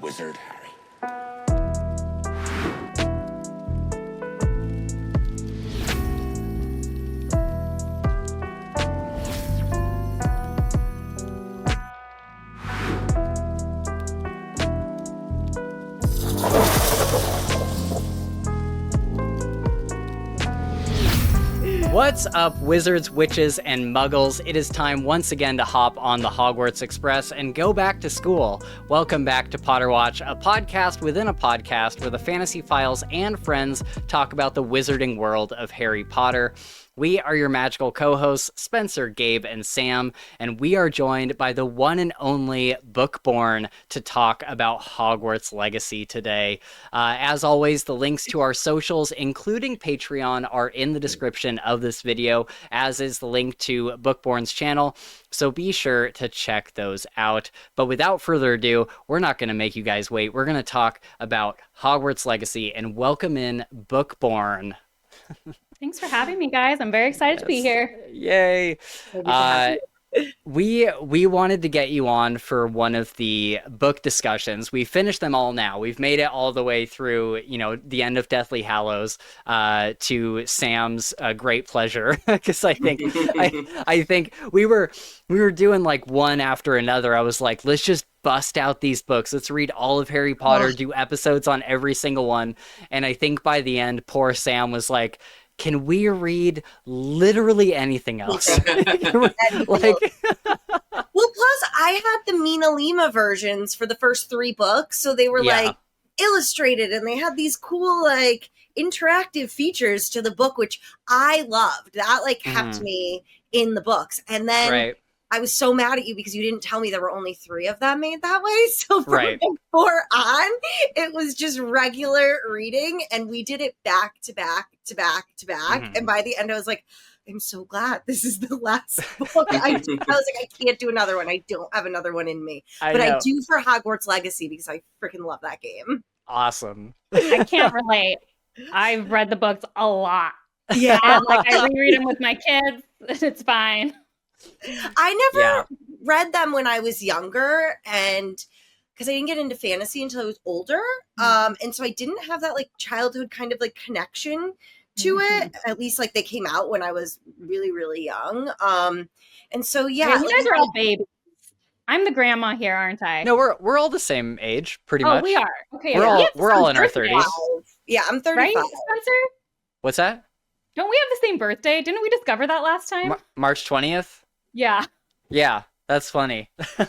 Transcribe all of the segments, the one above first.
wizard, Harry. What's up, wizards, witches, and muggles? It is time once again to hop on the Hogwarts Express and go back to school. Welcome back to Potter Watch, a podcast within a podcast where the Fantasy Files and friends talk about the wizarding world of Harry Potter. We are your magical co-hosts, Spencer, Gabe, and Sam, and we are joined by the one and only Bookborn to talk about Hogwarts Legacy today. As always, the links to our socials, including Patreon, are in the description of this video, as is the link to Bookborn's channel, so be sure to check those out. But without further ado, we're not going to make you guys wait. We're going to talk about Hogwarts Legacy and welcome in Bookborn. Thanks for having me, guys. I'm very excited to be here. Yay. We wanted to get you on for one of the book discussions. We finished them all now. We've made it all the way through, the end of Deathly Hallows, to Sam's great pleasure. Because I think we were doing like one after another. I was like, let's just bust out these books. Let's read all of Harry Potter, do episodes on every single one. And I think by the end, poor Sam was like, can we read literally anything else? Well, plus I had the Mina Lima versions for the first 3 books, so they were like illustrated and they had these cool like interactive features to the book, which I loved. That like kept me in the books. And then I was so mad at you because you didn't tell me there were only 3 of them made that way. So from before on, it was just regular reading, and we did it back to back to back to back. And by the end, I was like, I'm so glad this is the last book. I was like, I can't do another one. I don't have another one in me. But I do for Hogwarts Legacy because I freaking love that game. Awesome. I can't relate. I've read the books a lot. Yeah. And, I reread them with my kids. It's fine. I never read them when I was younger, and because I didn't get into fantasy until I was older. And so I didn't have that like childhood kind of like connection to it. At least like they came out when I was really, really young. And so you guys are all babies. I'm the grandma here, aren't I? No, we're all the same age, pretty much. Oh, we are. Okay. We're all in our 30s. Yeah, I'm 35. Right, Spencer? What's that? Don't we have the same birthday? Didn't we discover that last time? March 20th? Yeah. Yeah, that's funny. We're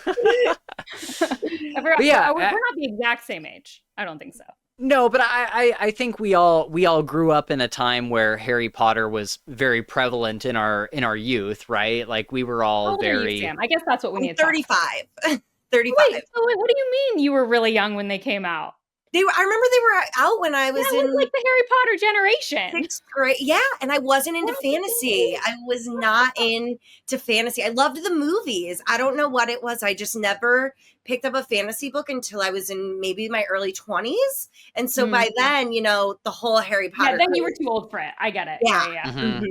not the exact same age. I don't think so. No, but I think we all grew up in a time where Harry Potter was very prevalent in our youth, right? Like we were all very. Sam? I guess that's what we need. 35. 35. Wait, what do you mean you were really young when they came out? I remember they were out when I was in like the Harry Potter generation. 6th grade. Yeah, and I wasn't into fantasy. I was not into fantasy. I loved the movies. I don't know what it was. I just never picked up a fantasy book until I was in maybe my early 20s. And so by then, the whole Harry Potter. Yeah, then you were too old for it. I get it. Yeah.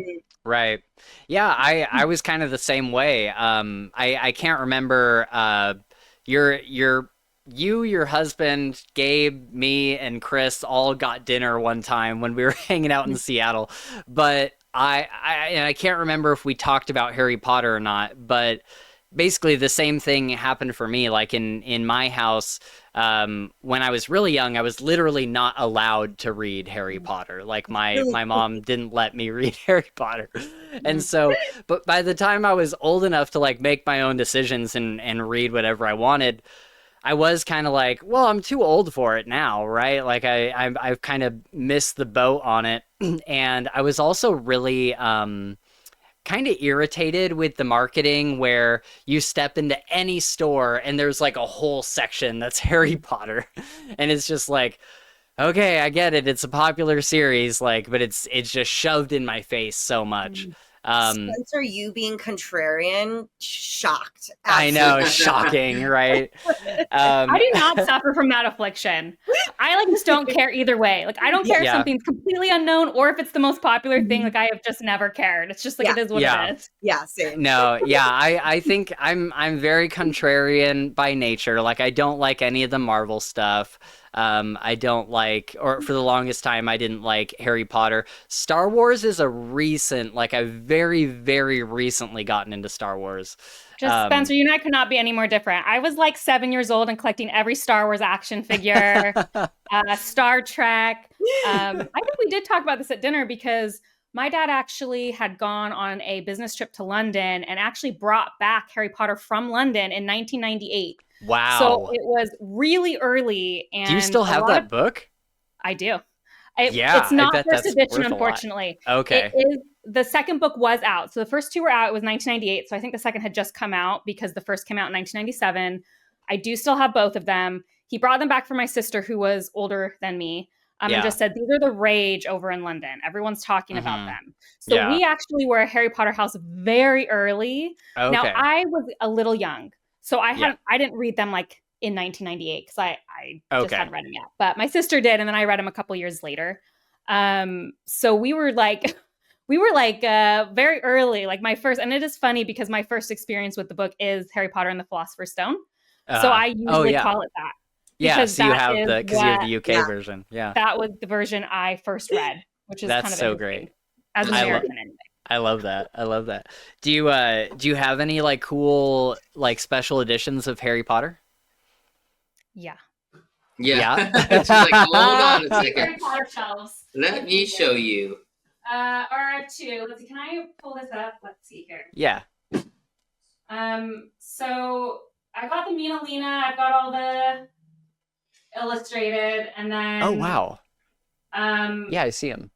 Right. Yeah, I was kind of the same way. I can't remember your husband, Gabe, me, and Chris all got dinner one time when we were hanging out in Seattle. But I can't remember if we talked about Harry Potter or not, but basically the same thing happened for me. Like in my house, when I was really young, I was literally not allowed to read Harry Potter. Like my mom didn't let me read Harry Potter. And so, but by the time I was old enough to like make my own decisions and read whatever I wanted, I was kind of like, well, I'm too old for it now, right? Like I've kind of missed the boat on it. And I was also really kind of irritated with the marketing where you step into any store and there's like a whole section that's Harry Potter. And it's just like, okay, I get it. It's a popular series, like, but it's just shoved in my face so much. Spencer, you being contrarian, shocked. I know, shocking, right? I do not suffer from that affliction. I like just don't care either way. Like I don't care if something's completely unknown or if it's the most popular thing. Like I have just never cared. It's just like it is what it is. Yeah, same. No, yeah, I think I'm very contrarian by nature. Like I don't like any of the Marvel stuff. I don't like, or for the longest time, I didn't like Harry Potter. Star Wars is a recent, like I've very, very recently gotten into Star Wars. Just Spencer, you and I could not be any more different. I was like 7 years old and collecting every Star Wars action figure, Star Trek. I think we did talk about this at dinner because my dad actually had gone on a business trip to London and actually brought back Harry Potter from London in 1998. Wow. So it was really early. And do you still have that book? I do. It's not first edition, unfortunately. Okay. The second book was out. So the first two were out. It was 1998. So I think the second had just come out because the first came out in 1997. I do still have both of them. He brought them back for my sister, who was older than me. And just said, these are the rage over in London. Everyone's talking about them. So we actually were a Harry Potter house very early. Okay. Now, I was a little young. So I didn't read them like in 1998 because I just hadn't read them yet. But my sister did, and then I read them a couple years later. So we were like very early, like my first, and it is funny because my first experience with the book is Harry Potter and the Philosopher's Stone. So I usually call it that. Yeah, so you have you have the UK version. Yeah. That was the version I first read, which is that's kind of so great. As an American anyway. I love that. Do you have any like cool like special editions of Harry Potter? Yeah. It's like, hold on a second. Harry Potter shelves. Let me show you. Or two. Let's see. Can I pull this up? Let's see here. Yeah. So I got the Mina Lena. I've got all the illustrated, and then. Oh wow. Yeah, I see them.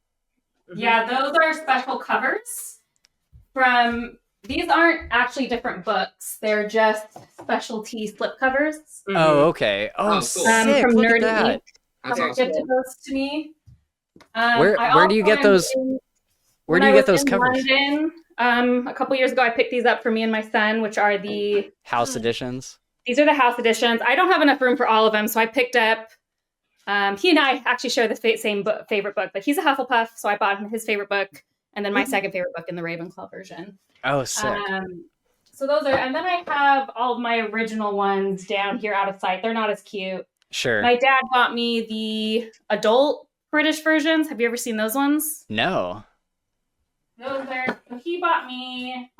Yeah, those are special covers from. These aren't actually different books. They're just specialty slip covers. Mm-hmm. Oh, okay. Oh, sick. From Look Nerdy at that. Ink. Gifted those to me. Where do you get those? Where do you get those covers? London, a couple years ago, I picked these up for me and my son, which are the house editions. These are the house editions. I don't have enough room for all of them, so I picked up. He and I actually share the same favorite book, but he's a Hufflepuff, so I bought him his favorite book, and then my second favorite book in the Ravenclaw version. Oh, sick. So those are, and then I have all of my original ones down here out of sight. They're not as cute. Sure. My dad got me the adult British versions. Have you ever seen those ones? No. Those are, so he bought me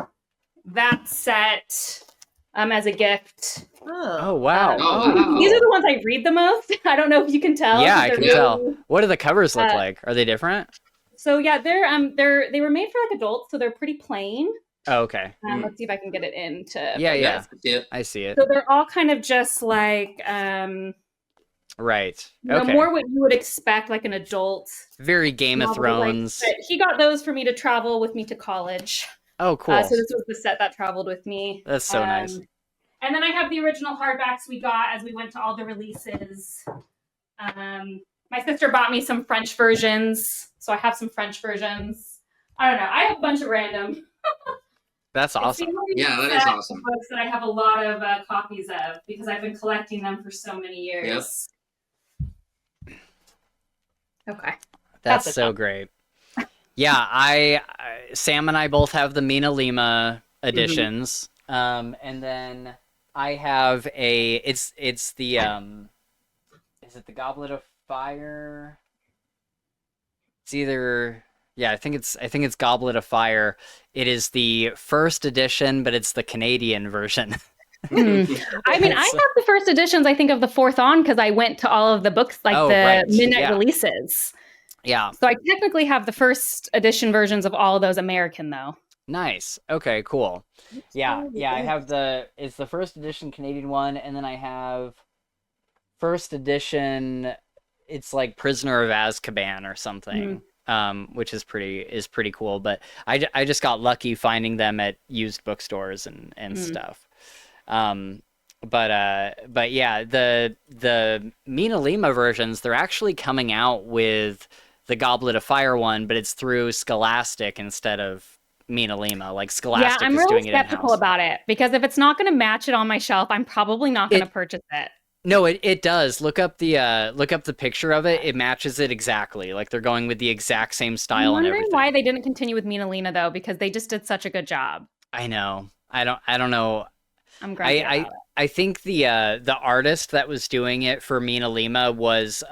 that set as a gift. Oh wow. These are the ones I read the most. I don't know if you can tell. Yeah, I can tell. What do the covers look like? Are they different? So yeah, they were made for like adults, so they're pretty plain. Oh, okay. Let's see if I can get it into. Yeah. I see it. So they're all kind of just like right. Okay. More what you would expect, like an adult. Very Game of Thrones. Like, he got those for me to travel with me to college. Oh, cool. So this was the set that traveled with me. That's so nice. And then I have the original hardbacks we got as we went to all the releases. My sister bought me some French versions, so I have some French versions. I don't know. I have a bunch of random. That's awesome. Yeah, that is awesome. Books that I have a lot of copies of because I've been collecting them for so many years. Yep. Okay. That's so great. Yeah, Sam and I both have the Mina Lima editions. And then I have it's the is it the Goblet of Fire? It's either I think it's Goblet of Fire. It is the first edition, but it's the Canadian version. I mean, I have the first editions, I think, of the Fourth On because I went to all of the books, like midnight releases. Yeah. So I technically have the first edition versions of all of those American, though. Nice. Okay, cool. Yeah, I have it's the first edition Canadian one, and then I have first edition, it's like Prisoner of Azkaban or something. Which is pretty cool, but I just got lucky finding them at used bookstores and stuff. But yeah, the Mina Lima versions, they're actually coming out with the Goblet of Fire one, but it's through Scholastic instead of Mina Lima. Like Scholastic I'm is really doing skeptical it in-house. about it because if it's not going to match it on my shelf, I'm probably not going to purchase it. No, it does. Look up the picture of it. It matches it exactly. Like they're going with the exact same style and everything. I'm wondering why they didn't continue with Mina Lima though, because they just did such a good job. I know. I don't know. I'm grumpy about it. I think the artist that was doing it for Mina Lima was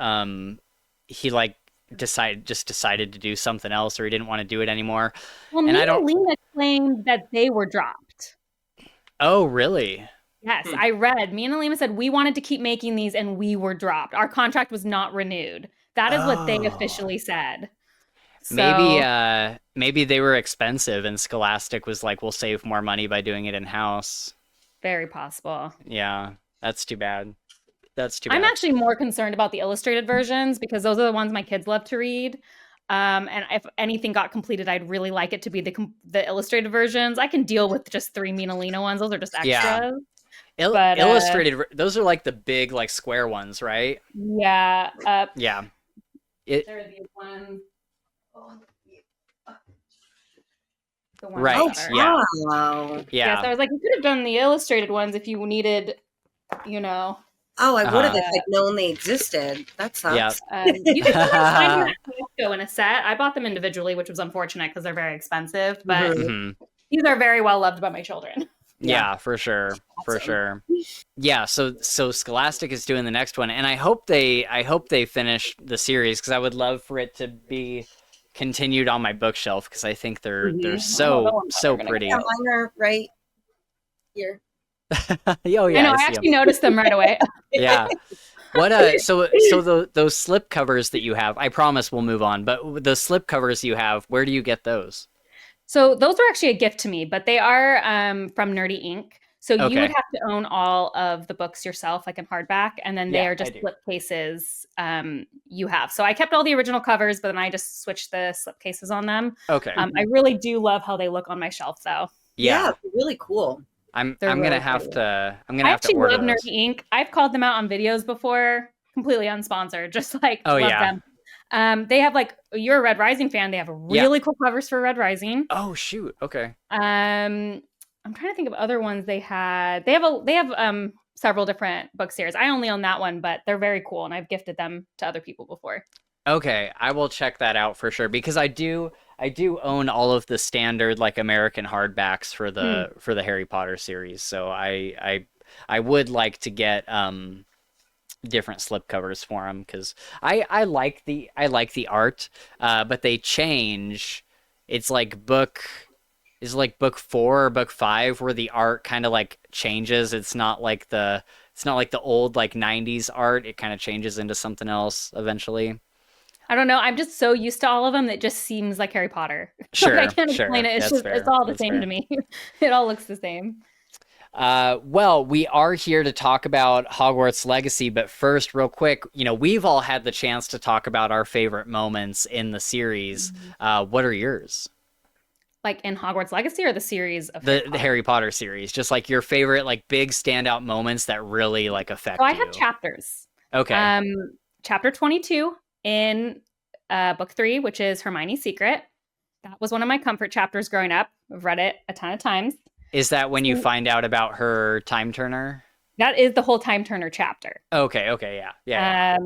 he like decided to do something else, or he didn't want to do it anymore. Well, and Mina Lima claimed that they were dropped. Oh, really? Yes, I read. Mina Lima said we wanted to keep making these and we were dropped. Our contract was not renewed. That is what they officially said. So, maybe they were expensive and Scholastic was like, we'll save more money by doing it in-house. Very possible. Yeah, that's too bad. I'm actually more concerned about the illustrated versions because those are the ones my kids love to read. And if anything got completed, I'd really like it to be the illustrated versions. I can deal with just 3 Mina Lima ones. Those are just extras. Yeah. Illustrated, those are like the big, like square ones, right? Yeah. Yeah. There are these ones. Right. Yeah. Yeah. So I was like, you could have done the illustrated ones if you needed, Oh, I would have if I'd known they existed. That sucks. Yeah. You can find them at Costco in a set. I bought them individually, which was unfortunate because they're very expensive. But these are very well loved by my children. Yeah, for sure. Awesome. For sure. Yeah, so Scholastic is doing the next one, and I hope they finish the series because I would love for it to be continued on my bookshelf because I think they're so pretty. Yeah, mine are right here. Oh yeah, I know. I actually noticed them right away. Yeah. What so those slip covers that you have, I promise we'll move on, but the slip covers you have, where do you get those? So those are actually a gift to me, but they are from Nerdy Inc. So you would have to own all of the books yourself, like in hardback, and then they are just slip cases you have. So I kept all the original covers, but then I just switched the slip cases on them. Okay. I really do love how they look on my shelf, though. Yeah, really cool. I'm gonna have to order those. I actually love Nerdy Inc. I've called them out on videos before, completely unsponsored, just like love them. They have like, you're a Red Rising fan. They have really cool covers for Red Rising. Oh shoot. Okay. I'm trying to think of other ones they had. They have several different book series. I only own that one, but they're very cool, and I've gifted them to other people before. Okay, I will check that out for sure because I do own all of the standard like American hardbacks for the Harry Potter series. So I would like to get different slipcovers for them because I like the art, but they change. It's like book 4 or book 5 where the art kind of like changes. It's not like the old like 90s art. It kind of changes into something else eventually. I don't know. I'm just so used to all of them that just seems like Harry Potter. Sure, I can't explain it. It's all the same to me. It all looks the same. Well, we are here to talk about Hogwarts Legacy, but first, real quick, we've all had the chance to talk about our favorite moments in the series. What are yours? Like in Hogwarts Legacy or the series of the Harry Potter series? Just like your favorite, like big standout moments that really like affect you. I have chapters. Okay. Chapter 22 in book 3, which is Hermione's Secret. That was one of my comfort chapters growing up. I've read it a ton of times. Is that when you find out about her time turner? That is the whole time turner chapter. Okay, yeah.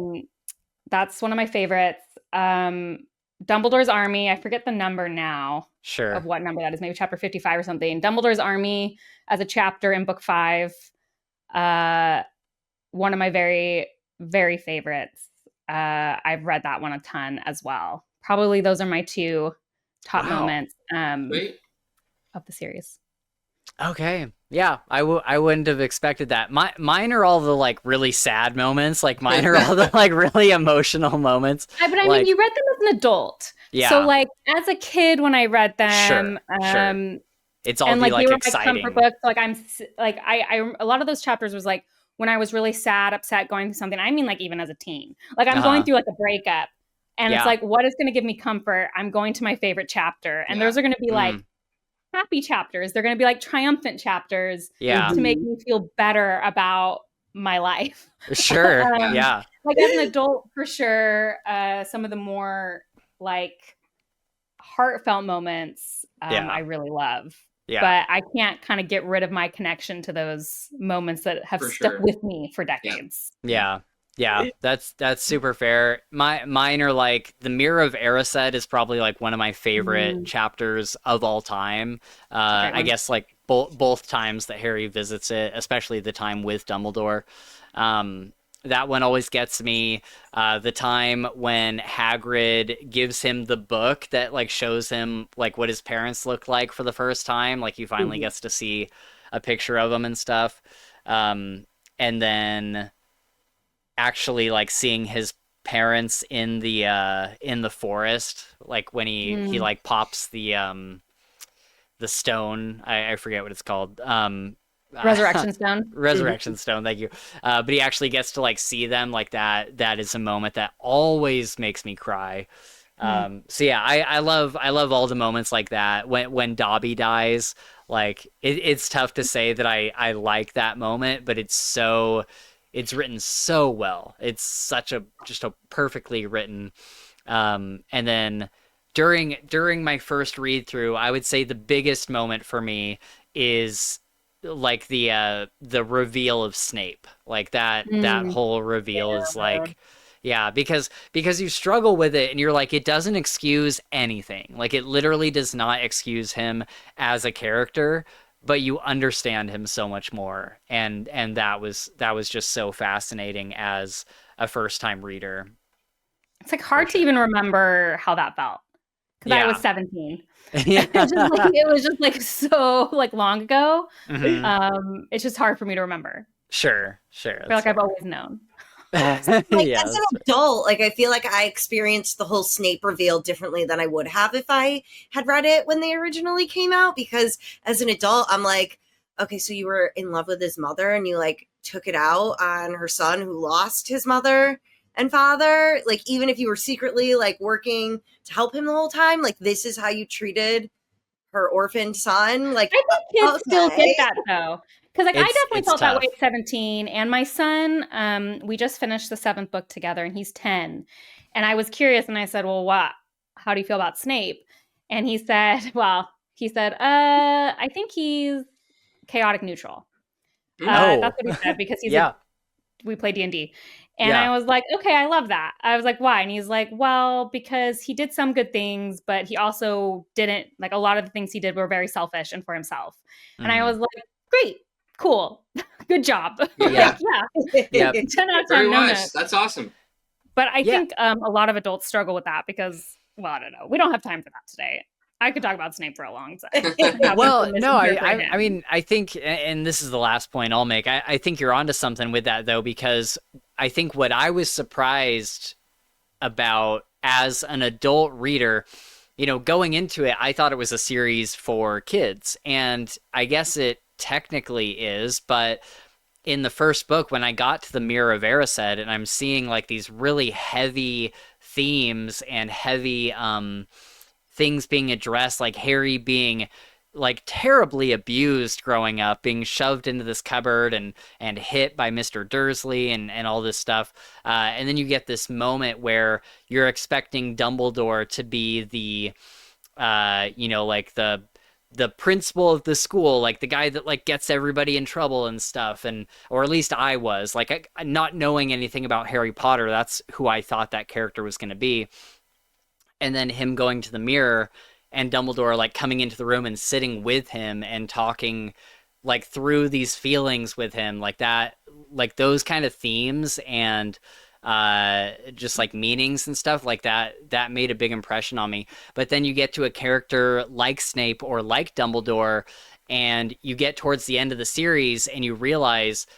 That's one of my favorites. Dumbledore's Army, I forget the number now. Sure. Of what number that is, maybe chapter 55 or something. Dumbledore's Army as a chapter in book 5. One of my very, very favorites. I've read that one a ton as well. Probably those are my 2 top moments of the series. Okay. Yeah, I wouldn't have expected that. Mine are all the like really sad moments. Like mine are all the like really emotional moments. But I mean, you read them as an adult. Yeah. So like as a kid when I read them, sure. It's all and like they were exciting. My comfort books. So, like I a lot of those chapters was like when I was really sad, upset, going through something. I mean, like even as a teen, like I'm going through like a breakup, and it's like, what is going to give me comfort? I'm going to my favorite chapter, and those are going to be like happy chapters. They're going to be like triumphant chapters to make me feel better about my life. Sure. Yeah. Like as an adult, for sure, some of the more like heartfelt moments I really love. Yeah. But I can't kind of get rid of my connection to those moments that have stuck with me for decades. Yeah. That's super fair. Mine are like the Mirror of Erised is probably like one of my favorite chapters of all time. I guess like both times that Harry visits it, especially the time with Dumbledore. That one always gets me. The time when Hagrid gives him the book that like shows him like what his parents look like for the first time. Like he finally gets to see a picture of them and stuff. And then actually like seeing his parents in the forest, like when he like pops the stone. I forget what it's called. Resurrection Stone. Resurrection Stone, thank you. But he actually gets to like see them like that. That is a moment that always makes me cry. So yeah, I love all the moments like that. When Dobby dies, like it's tough to say that I like that moment, but it's written so well. It's just a perfectly written. And then during my first read through, I would say the biggest moment for me is like the reveal of Snape. Like that whole reveal is like, yeah, because you struggle with it and you're like, it doesn't excuse anything. Like it literally does not excuse him as a character, but you understand him so much more. And that was just so fascinating as a first time reader. It's like hard to even remember how that felt. Because I was 17. Yeah. It was just like so like long ago. It's just hard for me to remember. Sure. I feel like I've always known. As an adult, like I feel like I experienced the whole Snape reveal differently than I would have if I had read it when they originally came out, because as an adult I'm like, okay, so you were in love with his mother and you like took it out on her son who lost his mother and father, like even if you were secretly like working to help him the whole time, like this is how you treated her orphaned son. Like I think kids still get that though. Because like I definitely felt that way at 17. And my son, we just finished the 7th book together and he's 10. And I was curious and I said, well, how do you feel about Snape? And he said, I think he's chaotic neutral. That's what he said, because he's we play D&D. And I was like, okay, I love that. I was like, why? And he's like, well, because he did some good things, but he also didn't, like a lot of the things he did were very selfish and for himself. And I was like, great, cool, good job. Yeah. 10 out of 10. Very wise. That's awesome. But I think a lot of adults struggle with that because, well, I don't know. We don't have time for that today. I could talk about Snape for a long time. Well, no, I mean, I think, and this is the last point I'll make, I think you're onto something with that, though, because I think what I was surprised about as an adult reader, going into it, I thought it was a series for kids, and I guess it technically is, but in the first book, when I got to the Mirror of Erised, and I'm seeing like these really heavy themes and heavy things being addressed, like Harry being like terribly abused growing up, being shoved into this cupboard and hit by Mr. Dursley and all this stuff. And then you get this moment where you're expecting Dumbledore to be the, like the principal of the school, like the guy that like gets everybody in trouble and stuff. Or at least I was like, not knowing anything about Harry Potter, that's who I thought that character was going to be. And then him going to the mirror and Dumbledore like coming into the room and sitting with him and talking like through these feelings with him, like that, like those kind of themes and just like meanings and stuff like that made a big impression on me. But then you get to a character like Snape or like Dumbledore, and you get towards the end of the series and you realize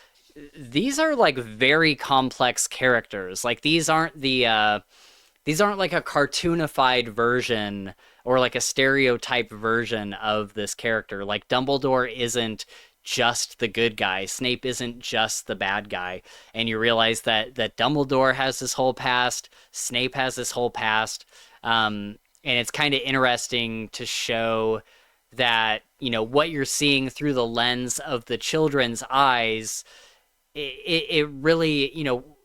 these are like very complex characters. Like these aren't like a cartoonified version or like a stereotype version of this character. Like Dumbledore isn't just the good guy. Snape isn't just the bad guy. And you realize that Dumbledore has this whole past. Snape has this whole past. And it's kind of interesting to show that, what you're seeing through the lens of the children's eyes, it really,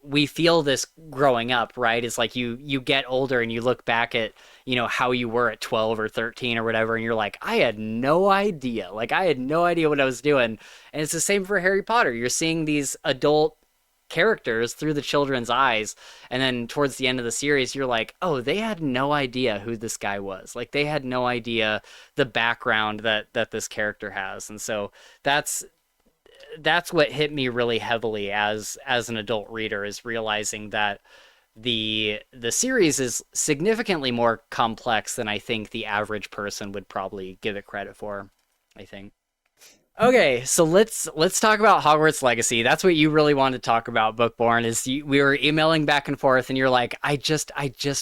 we feel this growing up, right? It's like you get older and you look back at, you know, how you were at 12 or 13 or whatever, and you're like, I had no idea. Like, I had no idea what I was doing. And it's the same for Harry Potter. You're seeing these adult characters through the children's eyes, and then towards the end of the series you're like, oh, they had no idea who this guy was. Like, they had no idea the background that this character has. And so that's what hit me really heavily as an adult reader, is realizing that the series is significantly more complex than I think the average person would probably give it credit for, I think. Okay, so let's talk about Hogwarts Legacy. That's what you really wanted to talk about, Bookborn. We were emailing back and forth, and you're like, I just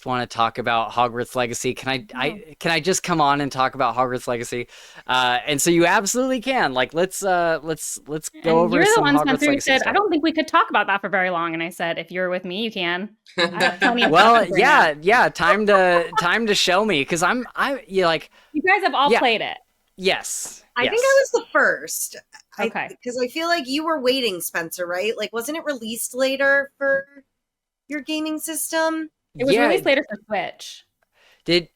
want to talk about Hogwarts Legacy. Can I just come on and talk about Hogwarts Legacy? And so you absolutely can. Like, let's go over some Hogwarts Legacy. You're the one, Spencer, who said, I don't think we could talk about that for very long. And I said, if you're with me, you can. Well, yeah. Time to show me, because you like. You guys have all played it. Yes. I think I was the first. Okay. Because I feel like you were waiting, Spencer, right? Like, wasn't it released later for your gaming system? It was released later for Switch. Did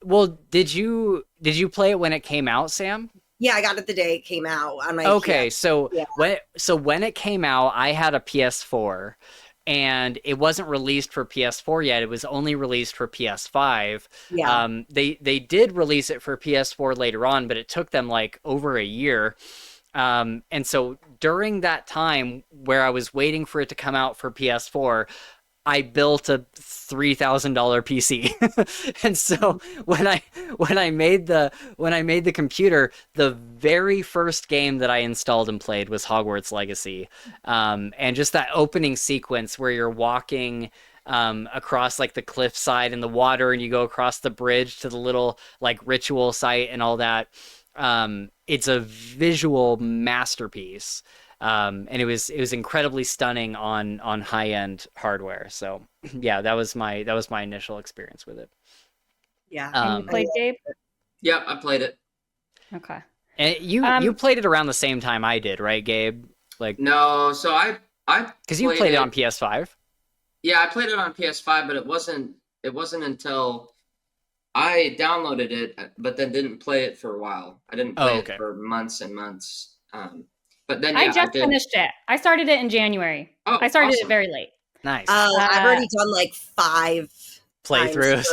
you play it when it came out, Sam? Yeah, I got it the day it came out on my Okay, PS. when it came out, I had a PS4. And it wasn't released for PS4 yet. It was only released for PS5. Yeah. They did release it for PS4 later on, but it took them like over a year. And so during that time where I was waiting for it to come out for PS4, I built a $3,000 PC. And so when I made the computer, the very first game that I installed and played was Hogwarts Legacy. And just that opening sequence where you're walking across like the cliffside and the water, and you go across the bridge to the little like ritual site and all that. It's a visual masterpiece. And it was incredibly stunning on high-end hardware. So yeah, that was my initial experience with it. Yeah. And you played, Gabe? Yep, I played it. Okay. And you played it around the same time I did, right, Gabe? Like, no, so I because you played it on PS5. Yeah, I played it on PS5, but it wasn't until I downloaded it, but then didn't play it for a while. I didn't play it for months and months. But then I just finished it. I started it in January. Oh, I started awesome. it very late. Nice. I've already done like 5 playthroughs.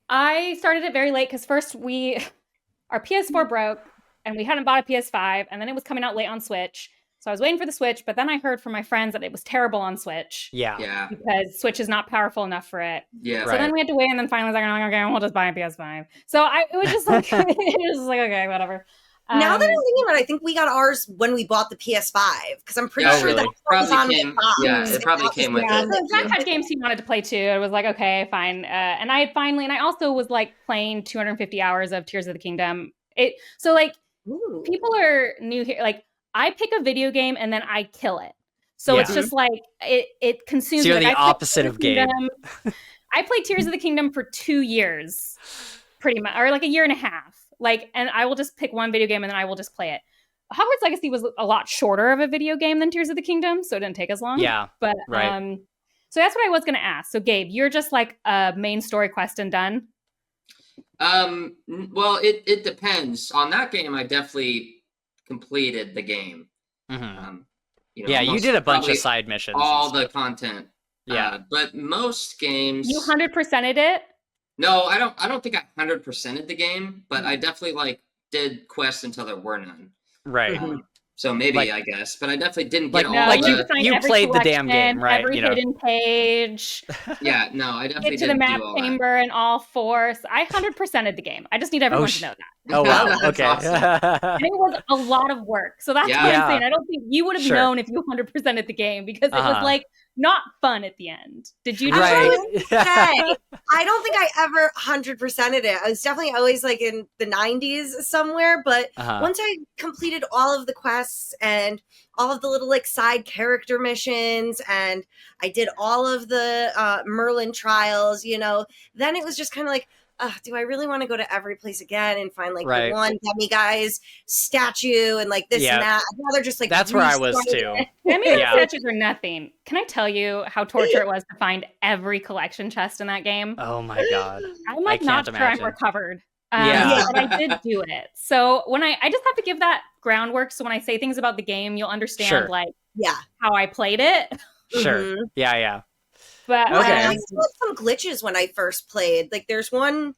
I started it very late because first our PS4 broke and we hadn't bought a PS5, and then it was coming out late on Switch. So I was waiting for the Switch, but then I heard from my friends that it was terrible on Switch. Yeah. Because Switch is not powerful enough for it. Yeah. So then we had to wait, and then finally I was like, okay, we'll just buy a PS5. So it was just like, okay, whatever. Now that I'm thinking about it, I think we got ours when we bought the PS5, because I'm pretty sure that probably came. Yeah, it probably came with it. So Zach had games he wanted to play too. It was like, okay, fine. And I also was like playing 250 hours of Tears of the Kingdom. People are new here. Like, I pick a video game and then I kill it. So it's just like it consumes. So you're me. the opposite of Gabe. I played Tears of the Kingdom for 2 years, pretty much, or like a year and a half. Like, and I will just pick one video game and then I will just play it. Hogwarts Legacy was a lot shorter of a video game than Tears of the Kingdom, so it didn't take as long. Yeah, but right. So that's what I was going to ask. So Gabe, you're just like a main story quest and done. Well, it depends. On that game, I definitely completed the game. Mm-hmm. You did a bunch of side missions. All the content. Yeah, but most games, you 100%ed it. No, I don't think I 100%ed the game, but I definitely did quests until there were none. Right. So maybe, I guess, but I definitely didn't get all you played the damn game, right? Every hidden page. Yeah, no, I definitely get to the map chamber and all 4. So I 100%ed the game. I just need everyone to know that. Oh wow, okay. Awesome. And it was a lot of work, so that's what I'm saying. I don't think you would have known if you 100%ed the game, because it was like not fun at the end. Did you? I don't think I ever 100%ed it. I was definitely always like in the 90s somewhere, but once I completed all of the quests and all of the little like side character missions, and I did all of the Merlin trials, then it was just kind of like, do I really want to go to every place again and find like right. the one demiguise statue and like this and that? I'd rather just like that's where I was too. Demiguise statues are nothing. Can I tell you how torture it was to find every collection chest in that game? Oh my god! I'm like not sure I'm recovered. But I did do it. So when I just have to give that groundwork. So when I say things about the game, you'll understand like how I played it. Sure. Yeah. But I still had some glitches when I first played. Like there's one.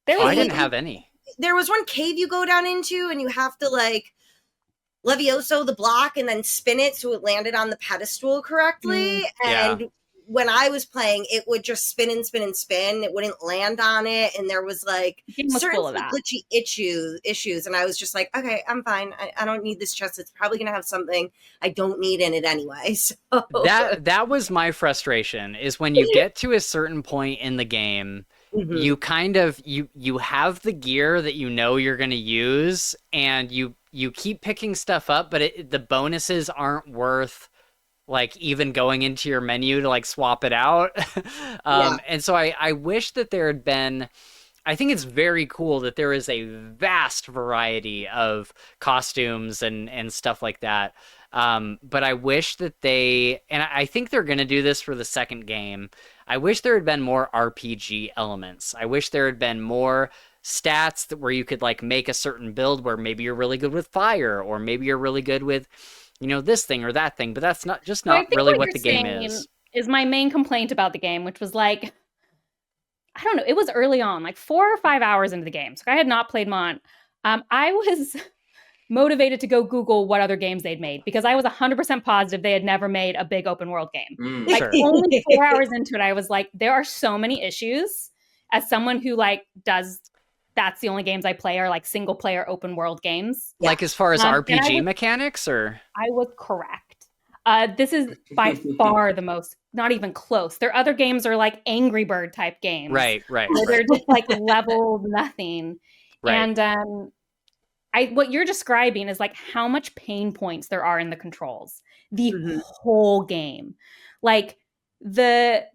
I didn't have any. There was one cave you go down into, and you have to like Levioso the block and then spin it so it landed on the pedestal correctly. And when I was playing, it would just spin and spin and spin. It wouldn't land on it, and there was like certain glitchy issues. And I was just like, okay, I'm fine. I don't need this chest. It's probably gonna have something I don't need in it anyway. So that was my frustration. Is when you get to a certain point in the game, you kind of you have the gear that you know you're gonna use, and you keep picking stuff up, but the bonuses aren't worth like even going into your menu to like swap it out. And so I wish that there had been, I think it's very cool that there is a vast variety of costumes and stuff like that. But I wish that and I think they're going to do this for the second game. I wish there had been more RPG elements. I wish there had been more stats where you could like make a certain build where maybe you're really good with fire, or maybe you're really good with, this thing or that thing, but that's not really what the game is my main complaint about the game, which was like, I don't know, it was early on, like 4 or 5 hours into the game. So I had not played Mont. I was motivated to go Google what other games they'd made, because I was 100% positive they had never made a big open world game. Only 4 hours into it, I was like, there are so many issues. As someone who like that's the only games I play are like single player open world games. Like as far as RPG mechanics, or? I was correct. This is by far the most, not even close. Their other games are like Angry Bird type games. Right. Where they're just like leveled nothing. Right. And what you're describing is like how much pain points there are in the controls. The whole game. Like the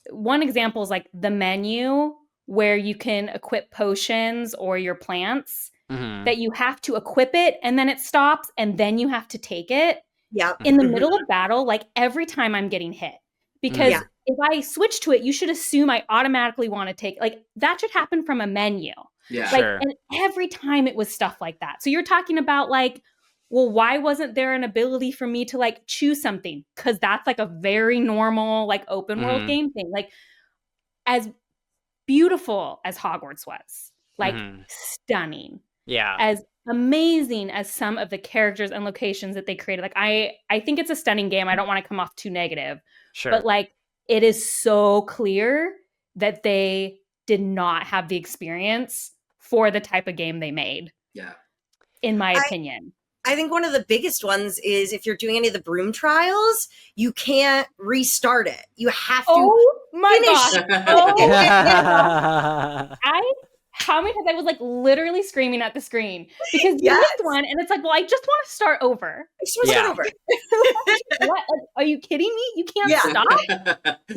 one example is like the menu where you can equip potions or your plants, that you have to equip it and then it stops and then you have to take it. Yeah. In the middle of battle, like every time I'm getting hit. Because if I switch to it, you should assume I automatically want to take, like that should happen from a menu. Yeah. Like, and every time it was stuff like that. So you're talking about like, well, why wasn't there an ability for me to like choose something? Because that's like a very normal, like open world game thing. Like as beautiful as Hogwarts was, like stunning. Yeah. As amazing as some of the characters and locations that they created. Like I think it's a stunning game. I don't want to come off too negative. Sure. But like it is so clear that they did not have the experience for the type of game they made. Yeah. In my opinion. I think one of the biggest ones is if you're doing any of the broom trials, you can't restart it. You have to finish. How many times I was like literally screaming at the screen because you missed one and it's like, well, I just want to start over. I just want to start over. What? Are you kidding me? You can't stop?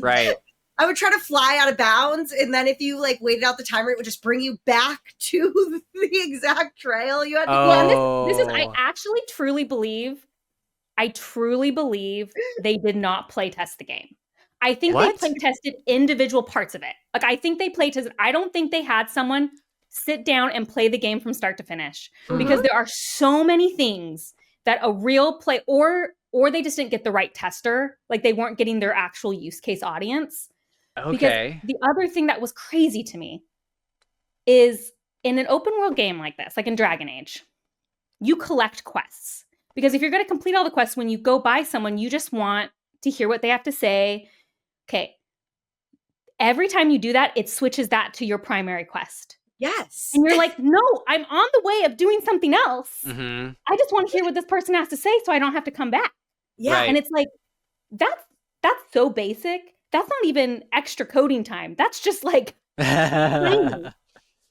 Right. I would try to fly out of bounds, and then if you like waited out the timer, it would just bring you back to the exact trail you had to go. Well, this is I truly believe they did not play test the game. I think they play tested individual parts of it. Like I think they play tested. I don't think they had someone sit down and play the game from start to finish because there are so many things that a real play or they just didn't get the right tester. Like they weren't getting their actual use case audience. Okay. Because the other thing that was crazy to me is in an open world game like this, like in Dragon Age, you collect quests. Because if you're going to complete all the quests, when you go by someone, you just want to hear what they have to say. Okay. Every time you do that, it switches that to your primary quest. Yes. And you're like, no, I'm on the way of doing something else. I just want to hear what this person has to say so I don't have to come back. Yeah. Right. And it's like, that's so basic. That's not even extra coding time. That's just like, yeah.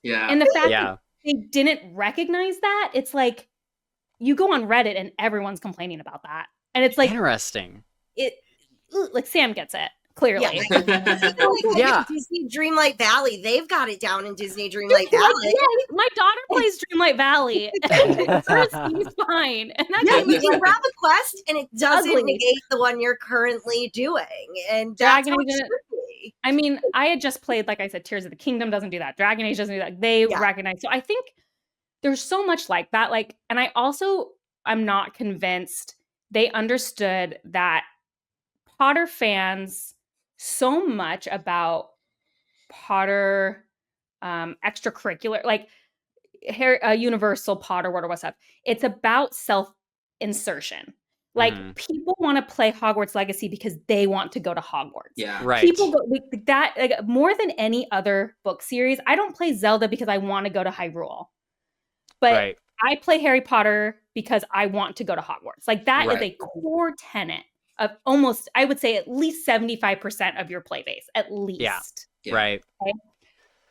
And the fact that they didn't recognize that, it's like, you go on Reddit and everyone's complaining about that. And it's like, interesting. Like Sam gets it. clearly. Yeah. Disney Dreamlight Valley, they've got it down in Disney Dreamlight Valley. My daughter plays Dreamlight Valley, and hers seems fine. And that you can grab a quest, and it doesn't negate the one you're currently doing. And that's how it should be. I mean, I had just played, like I said, Tears of the Kingdom doesn't do that. Dragon Age doesn't do that. They recognize. So I think there's so much like that. Like, and I'm not convinced they understood that Potter fans so much about Potter extracurricular, like Universal Potter World or what's up. It's about self-insertion. Like people want to play Hogwarts Legacy because they want to go to Hogwarts. Yeah, right. People go that like, more than any other book series. I don't play Zelda because I want to go to Hyrule, but I play Harry Potter because I want to go to Hogwarts. Like that is a core tenet of almost, I would say, at least 75% of your play base, at least. Yeah. Right. Okay?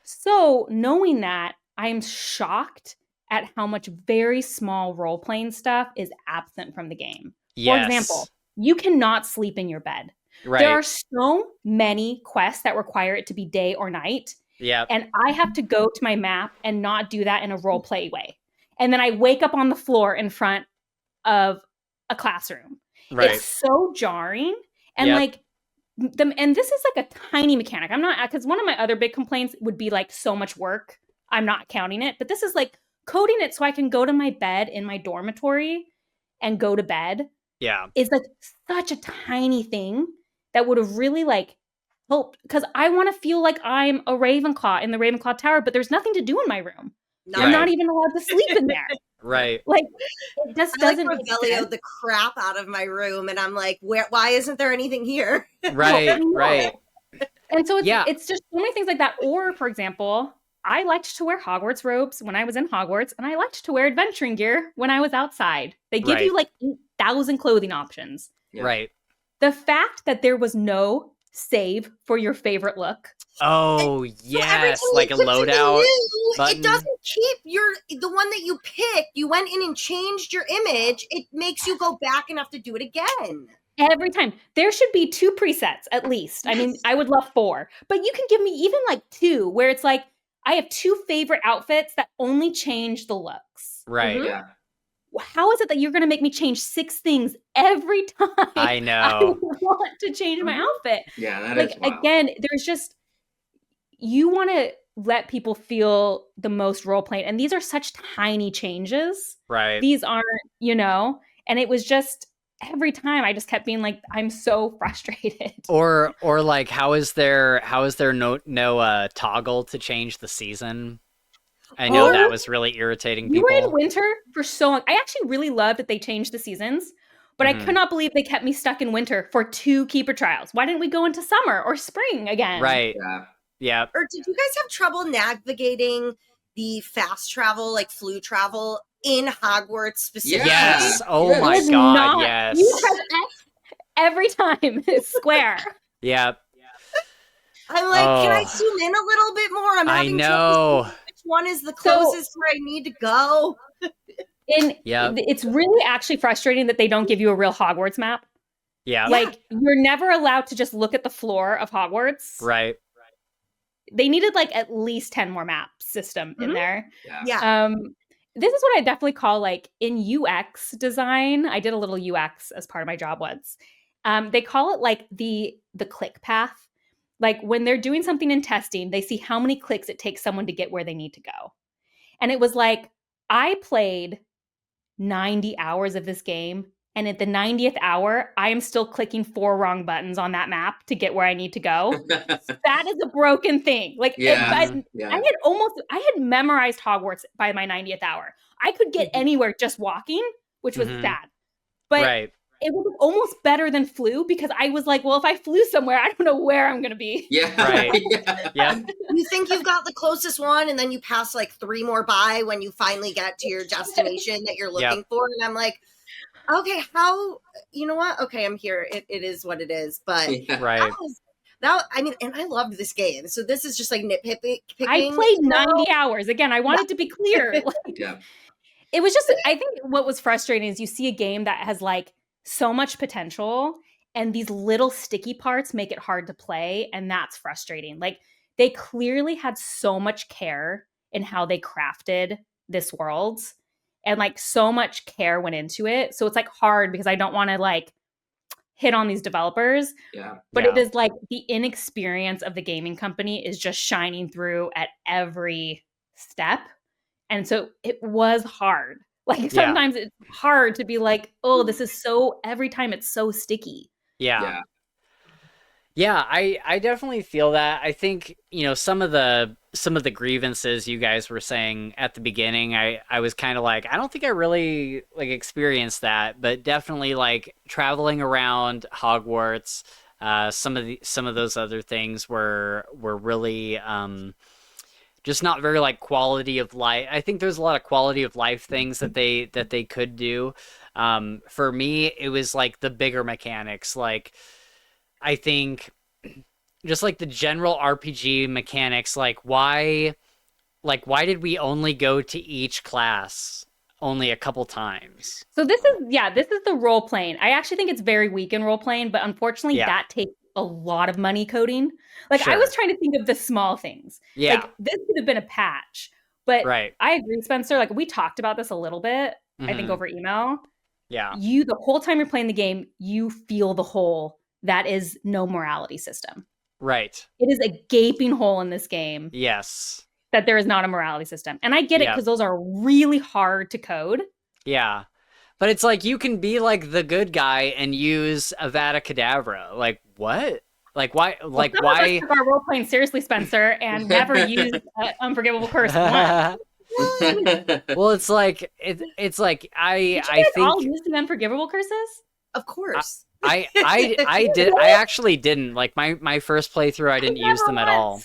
So knowing that, I'm shocked at how much very small role-playing stuff is absent from the game. Yes. For example, you cannot sleep in your bed. Right. There are so many quests that require it to be day or night. Yeah. And I have to go to my map and not do that in a role-play way. And then I wake up on the floor in front of a classroom. Right. It's so jarring. And and this is like a tiny mechanic. I'm not, because one of my other big complaints would be like so much work. I'm not counting it, but this is like coding it so I can go to my bed in my dormitory and go to bed. Yeah. Is like such a tiny thing that would have really like helped, because I want to feel like I'm a Ravenclaw in the Ravenclaw Tower, but there's nothing to do in my room. I'm not even allowed to sleep in there. Right. Like it just doesn't make sense. The crap out of my room, and I'm like, why isn't there anything here? Right. Right. And so it's just so many things like that. Or for example, I liked to wear Hogwarts robes when I was in Hogwarts, and I liked to wear adventuring gear when I was outside. They give you like 8,000 clothing options. Yeah. Right. The fact that there was no save for your favorite look. Oh, yes. So like a loadout button. It doesn't keep the one that you picked. You went in and changed your image. It makes you go back and have to do it again. Every time. There should be 2 presets at least. I mean, I would love 4. But you can give me even like 2, where it's like, I have 2 favorite outfits that only change the looks. Right. Mm-hmm. Yeah. How is it that you're going to make me change 6 things every time? I know. I want to change my outfit. Yeah, that like, is wild. Again, there's just, you want to let people feel the most role playing. And these are such tiny changes. Right. These aren't, and it was just, every time I just kept being like, I'm so frustrated. Or like, how is there no toggle to change the season? I know that was really irritating people. We were in winter for so long. I actually really loved that they changed the seasons, but I could not believe they kept me stuck in winter for 2 keeper trials. Why didn't we go into summer or spring again? Right. Yeah. Or did you guys have trouble navigating the fast travel, like flu travel in Hogwarts specifically? Yes. Oh my God. Yes. You press X every time. It's square. Yeah. I'm like, can I zoom in a little bit more? I'm having trouble which one is the closest where I need to go? It's really actually frustrating that they don't give you a real Hogwarts map. Yeah. Like, you're never allowed to just look at the floor of Hogwarts. Right. They needed like at least 10 more map system in there. Yeah. This is what I definitely call like in UX design. I did a little UX as part of my job once. They call it like the click path. Like when they're doing something in testing, they see how many clicks it takes someone to get where they need to go. And it was like, I played 90 hours of this game, and at the 90th hour, I am still clicking 4 wrong buttons on that map to get where I need to go. That is a broken thing. Like, I had memorized Hogwarts by my 90th hour. I could get anywhere just walking, which was sad. But it was almost better than flew, because I was like, well, if I flew somewhere, I don't know where I'm going to be. Yeah. Right. Yeah. You think you've got the closest one, and then you pass like 3 more by when you finally get to your destination that you're looking for. And I'm like, okay, you know what? Okay, I'm here. It is what it is. But and I loved this game. So this is just like nitpicking. I played 90 hours. Again, I wanted to be clear. It was just, I think what was frustrating is you see a game that has like so much potential, and these little sticky parts make it hard to play, and that's frustrating. Like, they clearly had so much care in how they crafted this world, and like so much care went into it. So it's like hard because I don't want to like hit on these developers. Yeah. But it is like the inexperience of the gaming company is just shining through at every step. And so it was hard. Like sometimes it's hard to be like, oh, this is so, every time it's so sticky. Yeah, I definitely feel that. I think, you know, some of the grievances you guys were saying at the beginning, I was kind of like, I don't think I really like experienced that, but definitely like traveling around Hogwarts, some of those other things were really just not very like quality of life. I think there's a lot of quality of life things that they could do. For me, it was like the bigger mechanics. Like, I think just like the general RPG mechanics, like why did we only go to each class only a couple times? So this is the role playing. I actually think it's very weak in role playing, but unfortunately that takes a lot of money coding. Like, I was trying to think of the small things. Yeah. Like, this could have been a patch. But I agree, Spencer. Like, we talked about this a little bit, I think over email. Yeah. The whole time you're playing the game, you feel the hole that is no morality system. Right. It is a gaping hole in this game. Yes. That there is not a morality system. And I get it because those are really hard to code. Yeah. But it's like, you can be like the good guy and use Avada Kedavra. Like, what? Like, why? Like, why? Took our role playing seriously, Spencer, and never used Unforgivable Curse once. Well, it's like I think all used the Unforgivable Curses. Of course. I did. I actually didn't. Like, my first playthrough, I didn't use them at all.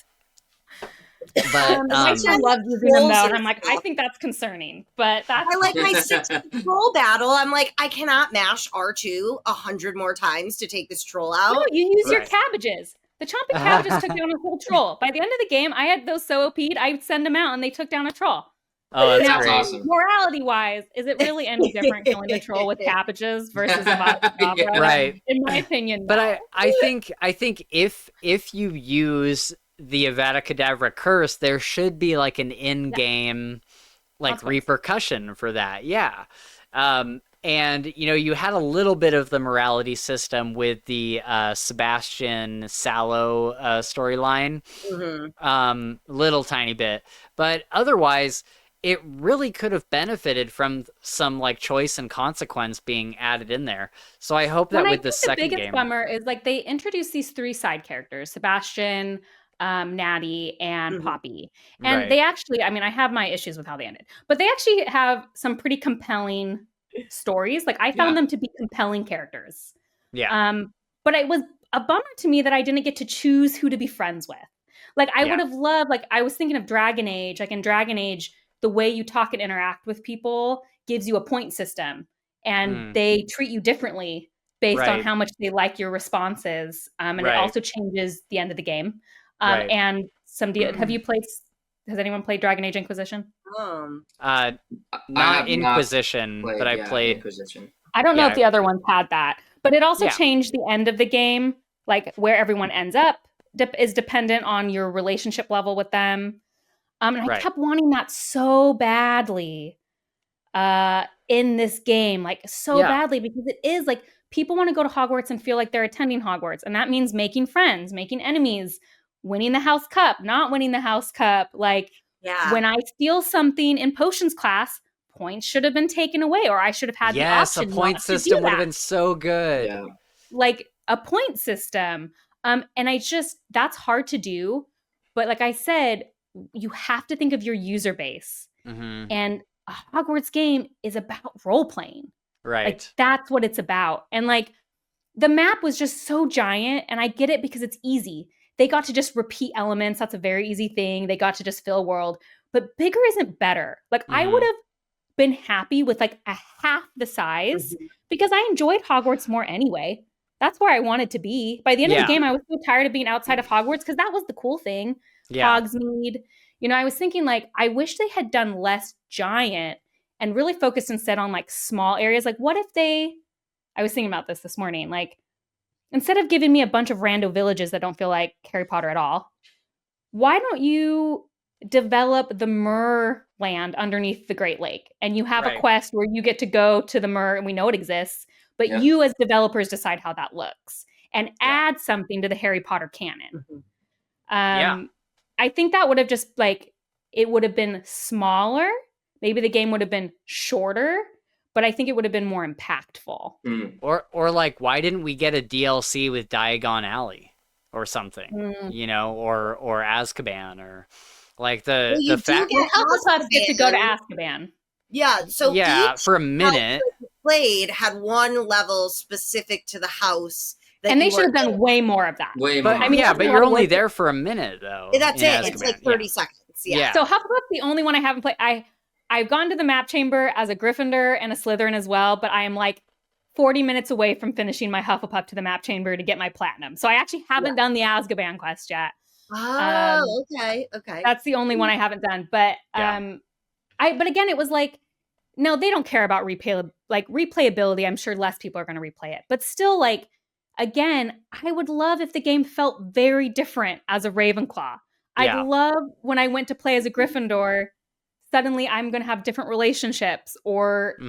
But I love using them though, and I'm like, I think that's concerning. But that's I like my 6 troll battle. I'm like, I cannot mash R2 100 more times to take this troll out. No, you use your cabbages. The chomping cabbages took down a whole troll. By the end of the game, I had those so OP'd, I'd send them out and they took down a troll. Oh, that's great. Awesome. Morality-wise, is it really any different killing a troll with cabbages versus a vodka? Right. In my opinion, no. But I think if you use the Avada Kedavra curse, there should be like an in-game like repercussion for that. Yeah. And you know, you had a little bit of the morality system with the Sebastian Sallow storyline, little tiny bit, but otherwise it really could have benefited from some like choice and consequence being added in there. So I hope that with the second game, the biggest bummer is like they introduced these 3 side characters: Sebastian, Natty, and Poppy. And they actually, I mean, I have my issues with how they ended, but they actually have some pretty compelling stories. Like, I found them to be compelling characters. Yeah. But it was a bummer to me that I didn't get to choose who to be friends with. Like, I would have loved, like, I was thinking of Dragon Age. Like, in Dragon Age, the way you talk and interact with people gives you a point system, and they treat you differently based on how much they like your responses. And it also changes the end of the game. And has anyone played Dragon Age Inquisition? Not Inquisition, but I played Inquisition. I don't know if the other ones had that, but it also changed the end of the game. Like, where everyone ends up is dependent on your relationship level with them. And I kept wanting that so badly in this game, like so badly, because it is like people want to go to Hogwarts and feel like they're attending Hogwarts. And that means making friends, making enemies, winning the house cup, not winning the house cup. Like, when I steal something in potions class, points should have been taken away, or I should have had the option. Yes, a point system would have been so good. Yeah. Like a point system. And that's hard to do. But like I said, you have to think of your user base. And a Hogwarts game is about role playing. Right. Like, that's what it's about. And like, the map was just so giant, and I get it because it's easy. They got to just repeat elements. That's a very easy thing. They got to just fill a world. But bigger isn't better. Like, I would have been happy with like a half the size because I enjoyed Hogwarts more anyway. That's where I wanted to be. By the end of the game, I was so tired of being outside of Hogwarts because that was the cool thing. Hogsmeade. You know, I was thinking like, I wish they had done less giant and really focused instead on like small areas. Like, what if I was thinking about this morning, like, instead of giving me a bunch of rando villages that don't feel like Harry Potter at all, why don't you develop the Mer land underneath the Great Lake, and you have a quest where you get to go to the Mer, and we know it exists, but you as developers decide how that looks and add something to the Harry Potter canon. I think that would have just like, it would have been smaller. Maybe the game would have been shorter, but I think it would have been more impactful. Or like, why didn't we get a DLC with Diagon Alley or something, you know, or Azkaban, or like the fact Hufflepuffs get to go to Azkaban. Yeah, so for a minute played had one level specific to the house. And they should have done way more of that. Way more. I mean, but you're only there for a minute, though. That's it. Azkaban. It's like 30 seconds. Yeah. So Hufflepuff's the only one I haven't played. I've gone to the map chamber as a Gryffindor and a Slytherin as well, but I am like 40 minutes away from finishing my Hufflepuff to the map chamber to get my platinum. So I actually haven't done the Azkaban quest yet. Oh, okay. That's the only one I haven't done. But but again, it was like, no, they don't care about replayability. I'm sure less people are going to replay it. But still, like, again, I would love if the game felt very different as a Ravenclaw. I'd love when I went to play as a Gryffindor, suddenly I'm going to have different relationships, or so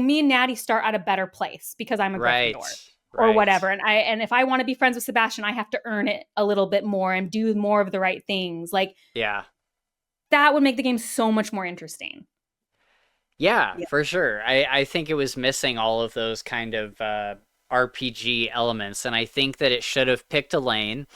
me and Natty start at a better place because I'm a Gryffindor or whatever. And if I want to be friends with Sebastian, I have to earn it a little bit more and do more of the right things. Like, that would make the game so much more interesting. Yeah, for sure. I think it was missing all of those kind of RPG elements, and I think that it should have picked a lane.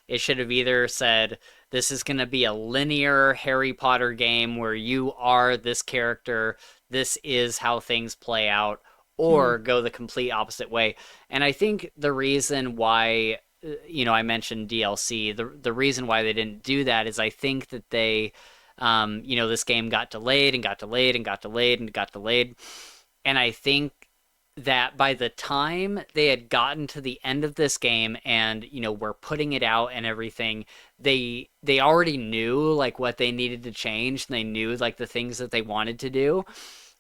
It should have either said, this is going to be a linear Harry Potter game where you are this character, this is how things play out, or go the complete opposite way. And I think the reason why, I mentioned DLC, the reason why they didn't do that is I think that they... this game got delayed and got delayed and got delayed and got delayed. And I think that by the time they had gotten to the end of this game and, were putting it out and everything, they already knew like what they needed to change, and they knew like the things that they wanted to do.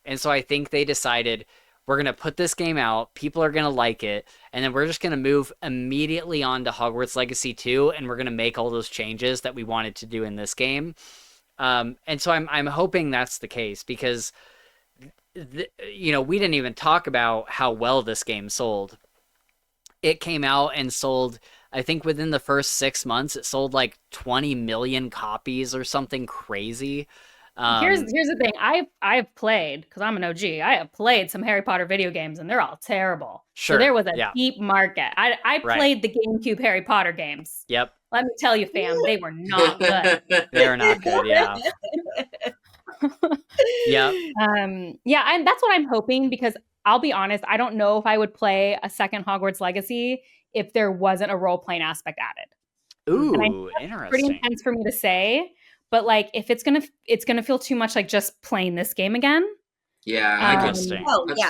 And so I think they decided, we're going to put this game out, people are going to like it, and then we're just going to move immediately on to Hogwarts Legacy 2, and we're going to make all those changes that we wanted to do in this game. And so I'm hoping that's the case, because we didn't even talk about how well this game sold. It came out and sold, I think within the first 6 months, it sold like 20 million copies or something crazy. Here's the thing. I've played, because I'm an OG, I have played some Harry Potter video games, and they're all terrible. Sure. So there was a deep market. I played the GameCube Harry Potter games. Yep. Let me tell you, fam, they were not good. They're not good, yeah. Yeah. And that's what I'm hoping, because I'll be honest, I don't know if I would play a second Hogwarts Legacy if there wasn't a role-playing aspect added. Ooh, interesting. Pretty intense for me to say, but like, if it's gonna feel too much like just playing this game again. Yeah, I can see.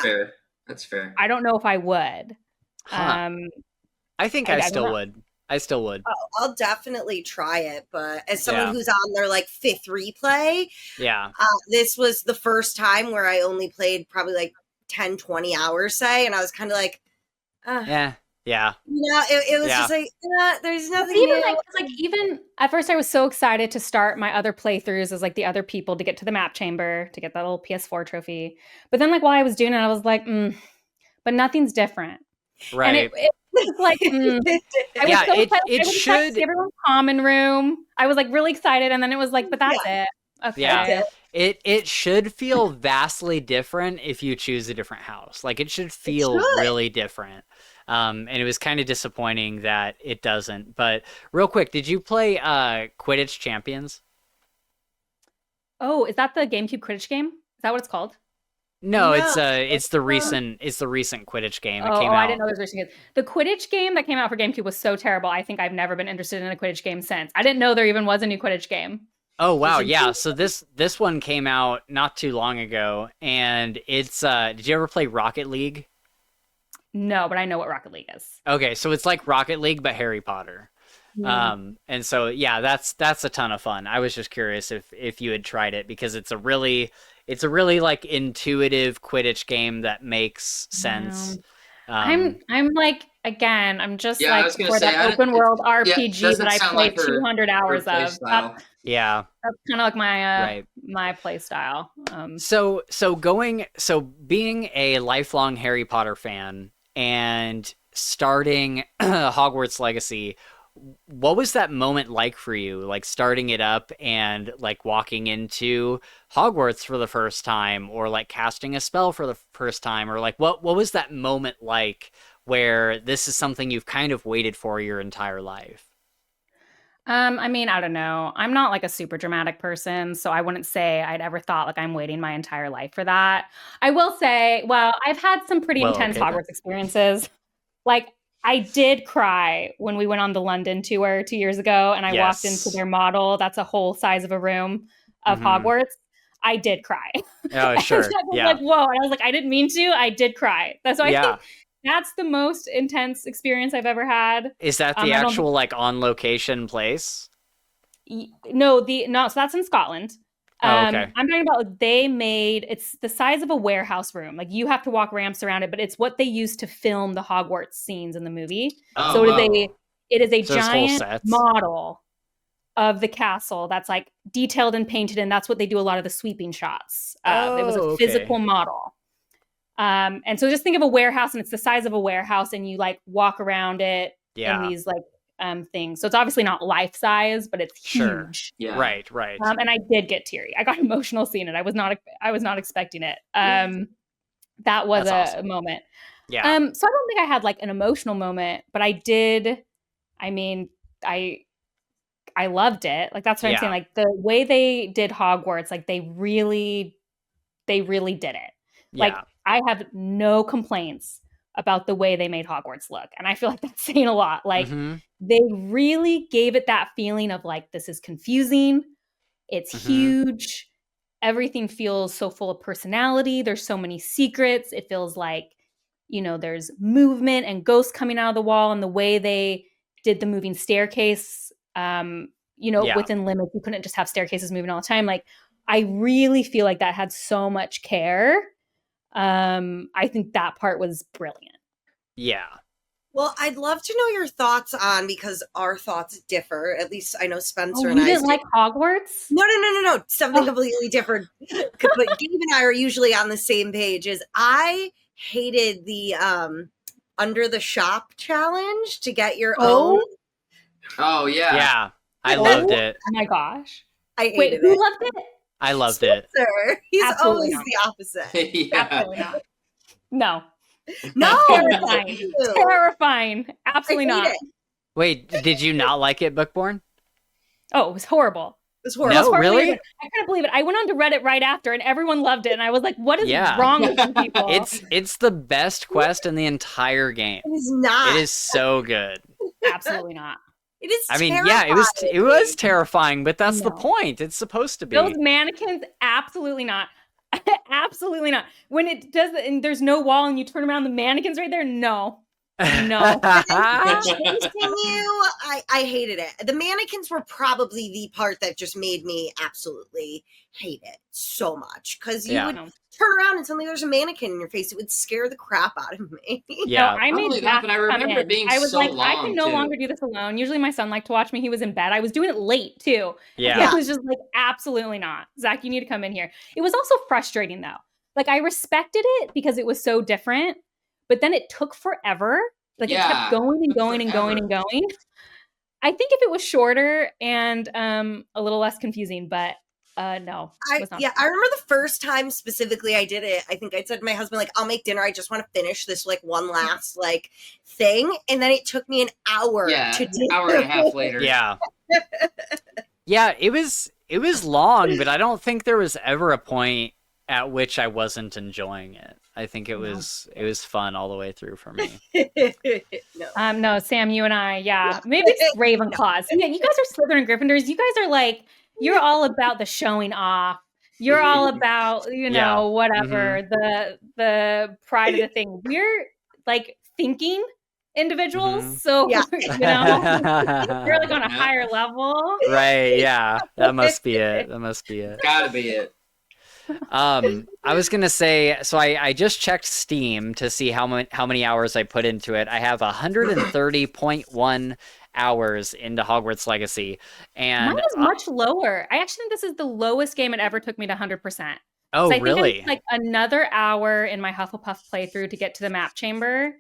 Fair. That's fair. I don't know if I would. Huh. I think I still would. I still would. Oh, I'll definitely try it, but as someone who's on their like 5th replay, this was the first time where I only played probably like 10, 20 hours, say, and I was kind of like, yeah. It was just like, there's nothing. Even even at first, I was so excited to start my other playthroughs as like the other people to get to the map chamber to get that little PS4 trophy. But then, like, while I was doing it, I was like, but nothing's different, right? And it's like, it should. Everyone's common room. I was like really excited, and then it was like, but that's it. Okay. Yeah. It should feel vastly different if you choose a different house. Like, it should feel really different. And it was kind of disappointing that it doesn't. But real quick, did you play Quidditch Champions? Oh, is that the GameCube Quidditch game? Is that what it's called? No, it's the recent Quidditch game that came out. I didn't know there was recent games. The Quidditch game that came out for GameCube was so terrible. I think I've never been interested in a Quidditch game since. I didn't know there even was a new Quidditch game. Oh wow, yeah. So this one came out not too long ago, and it's did you ever play Rocket League? No, but I know what Rocket League is. Okay, so it's like Rocket League but Harry Potter. And so yeah, that's a ton of fun. I was just curious if you had tried it, because it's a really like intuitive Quidditch game that makes sense. I'm like, again, I'm just I like was gonna for say, that open world RPG that I sound played like 200 hours of. style. Yeah. That's kind of like my right. my play style. So being a lifelong Harry Potter fan and starting Hogwarts Legacy, what was that moment like for you? Like starting it up and like walking into Hogwarts for the first time, or like casting a spell for the first time, or like what was that moment like where this is something you've kind of waited for your entire life? I mean, I don't know. I'm not like a super dramatic person, so I wouldn't say I'd ever thought like I'm waiting my entire life for that. I will say, well, I've had some pretty intense Hogwarts experiences. Like, I did cry when we went on the London tour 2 years ago, and I walked into their model. That's a whole size of a room of Hogwarts. I did cry. Oh, sure. Like, whoa. And I was like, I didn't mean to. I did cry. So I think that's the most intense experience I've ever had. Is that the actual like on location place? No, so that's in Scotland. Okay. I'm talking about it's the size of a warehouse room. Like you have to walk ramps around it, but it's what they used to film the Hogwarts scenes in the movie. So it is a giant model of the castle that's like detailed and painted, and that's what they do a lot of the sweeping shots. It was a physical model. And so just think of a warehouse, and it's the size of a warehouse, and you like walk around it in these like things. So it's obviously not life size, but it's huge. Yeah. Right. And I did get teary. I got emotional seeing it. I was not expecting it. That was a moment. Yeah. So I don't think I had like an emotional moment, but I did. I mean, I loved it. Like that's what I'm saying. Like the way they did Hogwarts, like they really did it. Like I have no complaints about the way they made Hogwarts look. And I feel like that's saying a lot. Like they really gave it that feeling of like, this is confusing. It's huge. Everything feels so full of personality. There's so many secrets. It feels like, there's movement and ghosts coming out of the wall, and the way they did the moving staircase, within limits. You couldn't just have staircases moving all the time. Like, I really feel like that had so much care. I think that part was brilliant. Yeah. Well, I'd love to know your thoughts on, because our thoughts differ. At least I know Spencer and I didn't like Hogwarts? No. Something completely different. But Gabe and I are usually on the same page. I hated the Under the Shop challenge to get your own. Oh, yeah. Yeah. I loved it. Oh my gosh. I hated it. Who loved it? I loved it. He's Absolutely always not. the opposite. Yeah. Absolutely not. No. Terrifying. Absolutely not. Wait, did you not like it, Bookborn? Oh, it was horrible. It was horrible. No, really? I couldn't believe it. I went on to Reddit right after, and everyone loved it. And I was like, what is wrong with you people? It's the best quest in the entire game. It is not. It is so good. Absolutely not. It is. I mean, it was terrifying, but that's the point. It's supposed to be. Those mannequins, absolutely not. Absolutely not. When it does, and there's no wall, and you turn around, the mannequins right there. No. I hated it. The mannequins were probably the part that just made me absolutely hate it so much, because you would turn around and suddenly there's a mannequin in your face. It would scare the crap out of me. Yeah, I made that, but I remember it being I was so like, long, I can no longer do this alone. Usually my son liked to watch me. He was in bed. I was doing it late too. Yeah. It was just like, absolutely not. Zach, you need to come in here. It was also frustrating though. Like I respected it because it was so different, but then it took forever. Like it kept going and going and going and going. I think if it was shorter and a little less confusing, but no. I remember the first time specifically I did it. I think I said to my husband, like, I'll make dinner. I just want to finish this like one last like thing. And then it took me an hour to do. An hour and a half later. Yeah. Yeah, it was long, but I don't think there was ever a point at which I wasn't enjoying it. I think it was fun all the way through for me. No, Sam, you and I, maybe it's Ravenclaws. Yeah, you guys are Slytherin Gryffindors. You guys are like, you're all about the showing off. You're all about, whatever, the pride of the thing. We're like thinking individuals, so you're like on a higher level. Right? Yeah, that must be it. Gotta be it. I was gonna say, so I just checked Steam to see how many hours I put into it. I have 130.1 hours into Hogwarts Legacy, and mine is much lower. I actually think this is the lowest game it ever took me to 100%. Oh, so I think really? I like another hour in my Hufflepuff playthrough to get to the map chamber.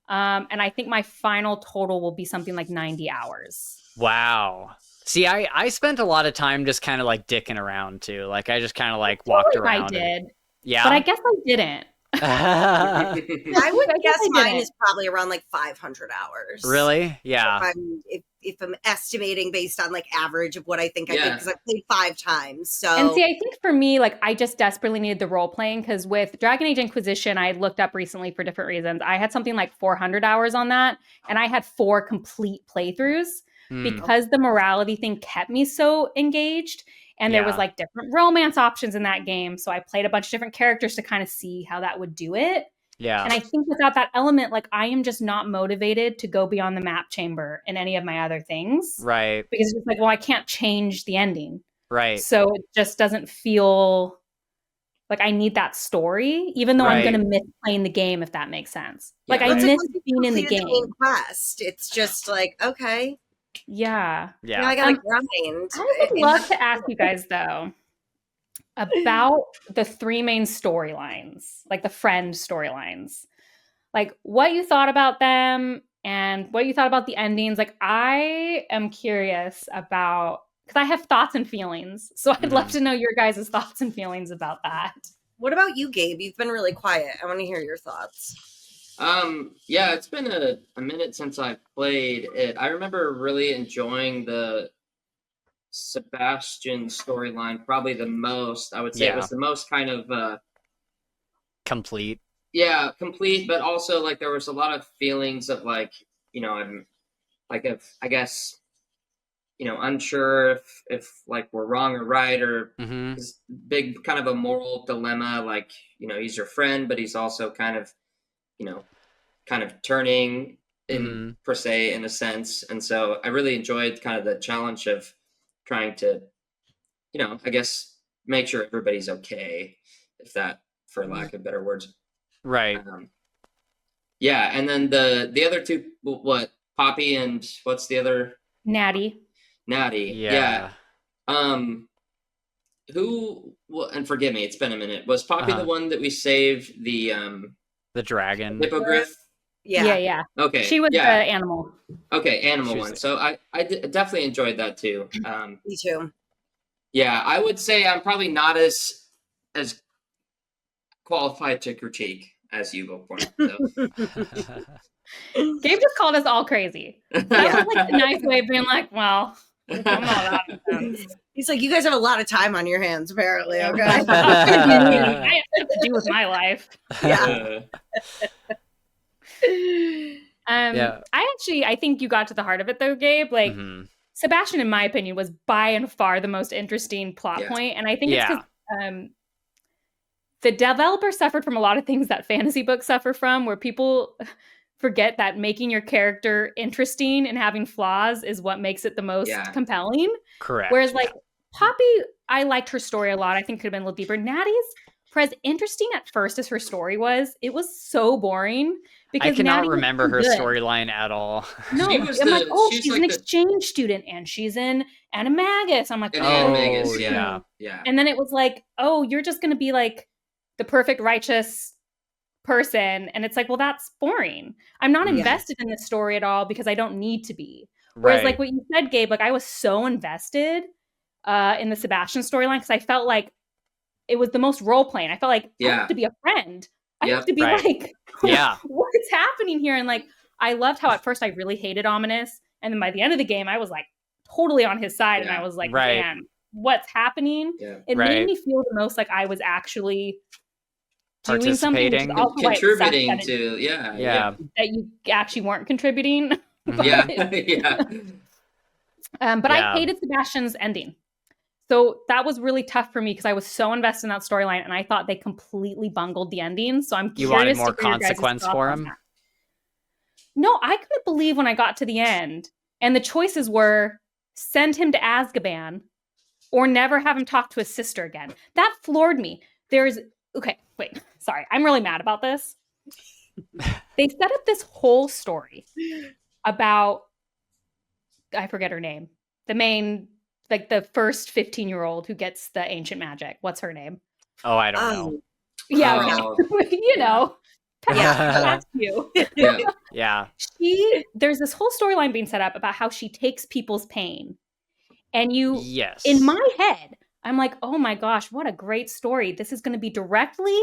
And I think my final total will be something like 90 hours. Wow. See, I spent a lot of time just kind of like dicking around too. Like I just kind of like walked around. I did. Yeah. But I guess I didn't. I would guess mine is probably around like 500 hours. Really? Yeah. If I'm estimating based on like average of what I think I did, because I played 5 times. So, and see, I think for me, like I just desperately needed the role playing, because with Dragon Age Inquisition, I looked up recently for different reasons. I had something like 400 hours on that, and I had 4 complete playthroughs because the morality thing kept me so engaged. And there was like different romance options in that game. So I played a bunch of different characters to kind of see how that would do it. Yeah. And I think without that element, like I am just not motivated to go beyond the map chamber in any of my other things. Right. Because it's like, well, I can't change the ending. Right. So it just doesn't feel like I need that story, even though I'm going to miss playing the game, if that makes sense. Yeah. Like I miss being in the game. Quest. It's just like, okay. Yeah. Yeah. I gotta grind. I would love to ask you guys though about the 3 main storylines, like the friend storylines, like what you thought about them and what you thought about the endings. Like I am curious about, because I have thoughts and feelings, so I'd love to know your guys' thoughts and feelings about that. What about you, Gabe? You've been really quiet. I want to hear your thoughts. Yeah, it's been a minute since I played it. I remember really enjoying the Sebastian storyline probably the most. I would say it was the most kind of complete. Yeah, complete, but also like there was a lot of feelings of like, I'm like I guess unsure if like we're wrong or right, or this big kind of a moral dilemma, like he's your friend but he's also kind of turning in per se in a sense. And so I really enjoyed kind of the challenge of trying to, I guess make sure everybody's okay, if that, for lack of better words. Right. Yeah. And then the other 2, what, Poppy and what's the other? Natty. Yeah. Who, well, and forgive me, it's been a minute. Was Poppy the one that we saved the dragon hippogriff? Yeah. Okay. She was the animal. Okay, animal one. So I definitely enjoyed that too. Me too. Yeah, I would say I'm probably not as qualified to critique as you, Bookborn. So. Gabe just called us all crazy. That was like a nice way of being like, well, I'm not that. He's like, you guys have a lot of time on your hands, apparently. Okay. I have to do with my life. Yeah. I think you got to the heart of it though, Gabe. Like Sebastian, in my opinion, was by and far the most interesting plot point. And I think it's because the developer suffered from a lot of things that fantasy books suffer from, where people forget that making your character interesting and having flaws is what makes it the most compelling. Correct. Whereas like Poppy, I liked her story a lot. I think could have been a little deeper. Natty's, for as interesting at first as her story was, it was so boring. Because I cannot Natty remember her storyline at all. No, I'm like, oh, she's an exchange student and she's an animagus. I'm like, animagus, yeah. And then it was like, oh, you're just going to be like the perfect righteous person. And it's like, well, that's boring. I'm not invested in this story at all because I don't need to be. Whereas like what you said, Gabe, like I was so invested in the Sebastian storyline because I felt like it was the most role playing. I felt like I have to be a friend. I have to be like, what's happening here? And like, I loved how at first I really hated Ominous. And then by the end of the game, I was like totally on his side. And I was like, man, what's happening? It made me feel the most like I was actually doing something, contributing to, that you actually weren't contributing. But I hated Sebastian's ending. So that was really tough for me because I was so invested in that storyline and I thought they completely bungled the ending. So I'm curious. You wanted more consequence for him? No, I couldn't believe when I got to the end and the choices were send him to Azkaban or never have him talk to his sister again. That floored me. Sorry, I'm really mad about this. They set up this whole story about, I forget her name, the main, like the first 15-year-old who gets the ancient magic. What's her name? Oh, I don't know. Yeah, you know. That's you. Yeah. There's this whole storyline being set up about how she takes people's pain. And yes. In my head, I'm like, oh my gosh, what a great story. This is going to be directly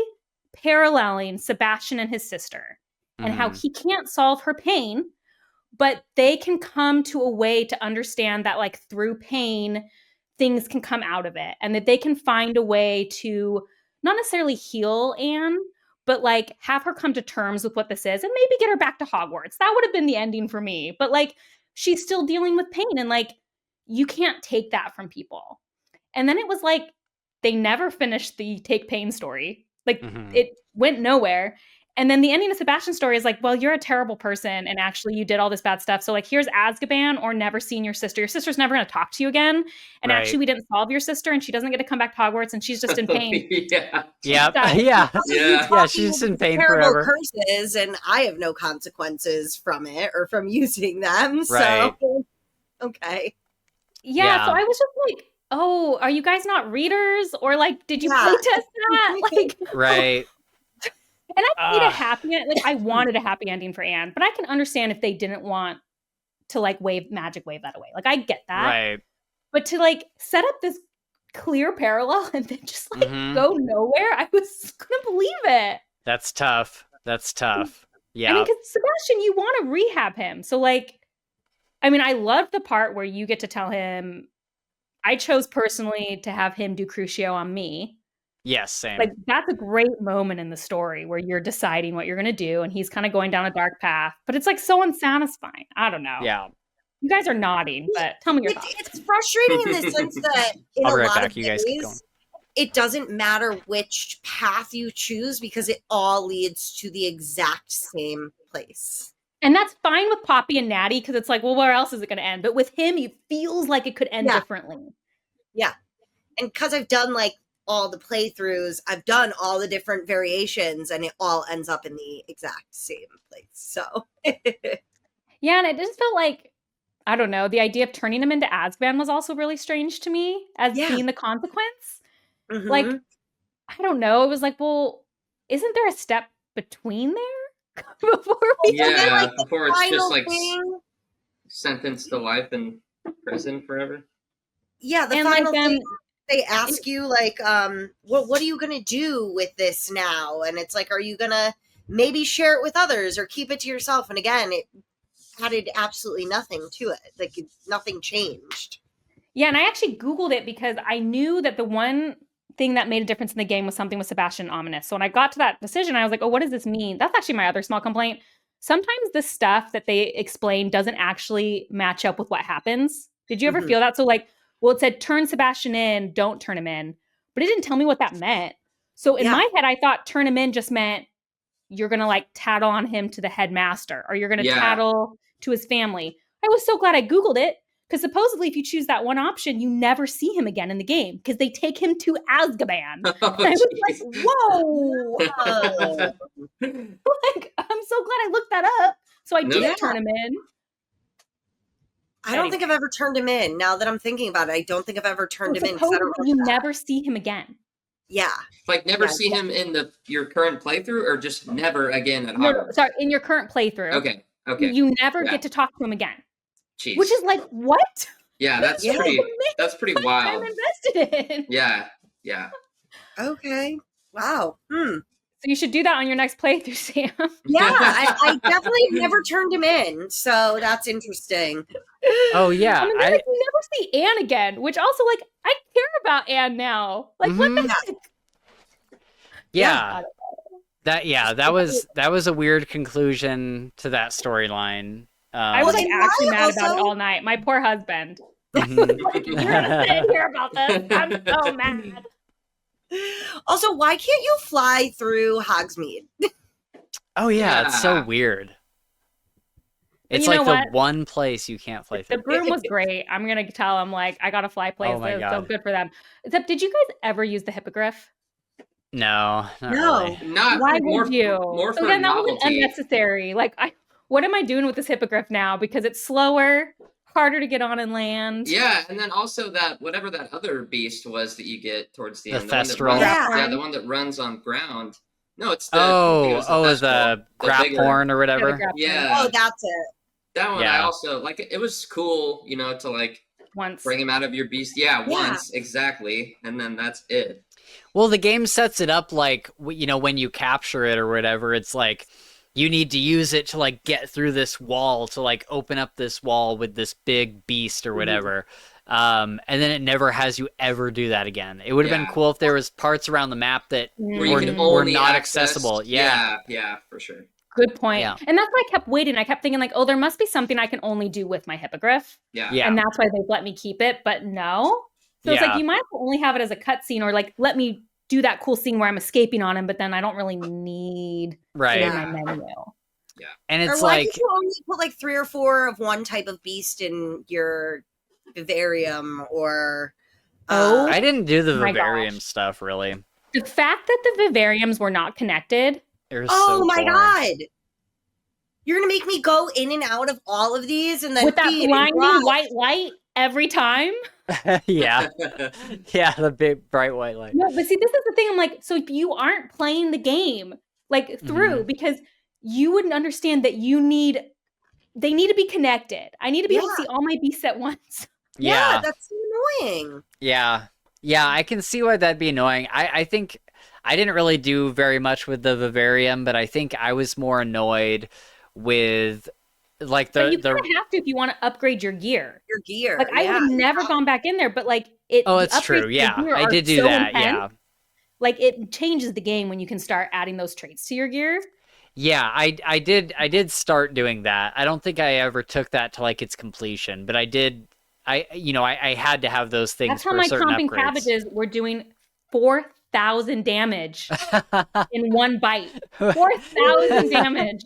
paralleling Sebastian and his sister and how he can't solve her pain, but they can come to a way to understand that like through pain, things can come out of it and that they can find a way to not necessarily heal Anne, but like have her come to terms with what this is and maybe get her back to Hogwarts. That would have been the ending for me. But like, she's still dealing with pain and like, you can't take that from people. And then it was like, they never finished the take pain story. Like it went nowhere. And then the ending of Sebastian's story is like, well, you're a terrible person. And actually you did all this bad stuff. So like, here's Azkaban or never seeing your sister. Your sister's never going to talk to you again. And actually we didn't solve your sister and she doesn't get to come back to Hogwarts and she's just in pain. Yeah, she's in pain forever. Curses and I have no consequences from it or from using them. Right. So, okay. Yeah, so I was just like, oh, are you guys not readers? Or like, did you playtest that? Like, right. And I need a happy end. Like, I wanted a happy ending for Anne, but I can understand if they didn't want to like magic wave that away. Like, I get that. Right. But to like set up this clear parallel and then just like go nowhere, I couldn't believe it. That's tough. Yeah. I mean, because Sebastian, you want to rehab him. So like, I mean, I love the part where you get to tell him, I chose personally to have him do Crucio on me. Yes, same. Like, that's a great moment in the story where you're deciding what you're going to do and he's kind of going down a dark path, but it's like so unsatisfying. I don't know. Yeah. You guys are nodding, but tell me your thoughts. It's frustrating in the sense that in I'll be a right lot back. of You guys keep ways, going. It doesn't matter which path you choose because it all leads to the exact same place. And that's fine with Poppy and Natty because it's like, well, where else is it going to end? But with him, it feels like it could end differently. Yeah. And because I've done like all the playthroughs, I've done all the different variations and it all ends up in the exact same place. So yeah, and it just felt like, I don't know, the idea of turning him into Azkaban was also really strange to me as being the consequence. Like, I don't know. It was like, well, isn't there a step between there before we before it's just like sentenced to life in prison forever? Yeah, the final thing. They ask you, like, what are you going to do with this now? And it's like, are you going to maybe share it with others or keep it to yourself? And again, it added absolutely nothing to it. Like, nothing changed. Yeah, and I actually Googled it because I knew that the one thing that made a difference in the game was something with Sebastian Ominous. So when I got to that decision, I was like, oh, what does this mean? That's actually my other small complaint. Sometimes the stuff that they explain doesn't actually match up with what happens. Did you ever feel that? So like, well, it said turn Sebastian in, don't turn him in. But it didn't tell me what that meant. So in my head, I thought turn him in just meant you're going to like tattle on him to the headmaster or you're going to tattle to his family. I was so glad I Googled it because supposedly if you choose that one option, you never see him again in the game because they take him to Azkaban. And I was like, whoa. Like, I'm so glad I looked that up. So I did turn him in. I don't think I've ever turned him in. Now that I'm thinking about it, I don't think I've ever turned him in. You never see him again. Yeah. Like never see him in your current playthrough or just never again at Hogwarts? No, sorry, in your current playthrough. Okay. You never get to talk to him again. Jeez. Which is like, what? Yeah, that's pretty wild. I'm invested in. Yeah. Okay. Wow. So you should do that on your next playthrough, Sam. Yeah, I definitely never turned him in, so that's interesting. Oh yeah, I mean, like, you never see Anne again, which also like I care about Anne now. Like what the heck? Yeah, that was a weird conclusion to that storyline. I was like actually mad about it all night. My poor husband. Like, you're gonna sit here about this. I'm so mad. Also, why can't you fly through Hogsmeade? Oh yeah, it's so weird. It's like the one place you can't fly through. The broom was great. I'm going to tell them, like, I got to fly places, so good for them. Except, did you guys ever use the hippogriff? No, not really. Not Why would you? More so for then novelty. That was unnecessary. Like, what am I doing with this hippogriff now? Because it's slower, harder to get on and land. Yeah, and then also that whatever that other beast was that you get towards the end. Thestral. The one that runs on ground. No, it's the the Graphorn or whatever. Yeah. Oh, that's it. That one I also like. It was cool, to like bring him out of your beast. Yeah, once exactly, and then that's it. Well, the game sets it up like when you capture it or whatever, it's like you need to use it to like get through this wall to like open up this wall with this big beast or whatever. And then it never has you ever do that again. It would have been cool if there was parts around the map that were not accessible. Yeah, for sure. Good point. Yeah. And that's why I kept waiting. I kept thinking like, oh, there must be something I can only do with my hippogriff. Yeah. And that's why they've let me keep it. But no. So it's like, you might only have it as a cutscene or like, let me do that cool scene where I'm escaping on him, but then I don't really need it in my menu. Yeah. And it's or why did you only put like 3 or 4 of one type of beast in your vivarium or... I didn't do the vivarium stuff, really. The fact that the vivariums were not connected... Oh my god! You're gonna make me go in and out of all of these and then with that blinding white light every time? Yeah, the big bright white light. No, but see, this is the thing. I'm like, so you aren't playing the game like through because you wouldn't understand that they need to be connected. I need to be able to see all my beasts at once. Yeah, that's annoying. Yeah, I can see why that'd be annoying. I think I didn't really do very much with the vivarium, but I think I was more annoyed with like but you kind of have to if you want to upgrade your gear. Like I would have never gone back in there, but like it's true. Yeah, I did do that. Intense. Yeah, like it changes the game when you can start adding those traits to your gear. Yeah, I did start doing that. I don't think I ever took that to like its completion, but I did. I had to have those things. That's how for my certain comping upgrades. Cabbages were doing 4,000 damage in one bite. 4,000 damage.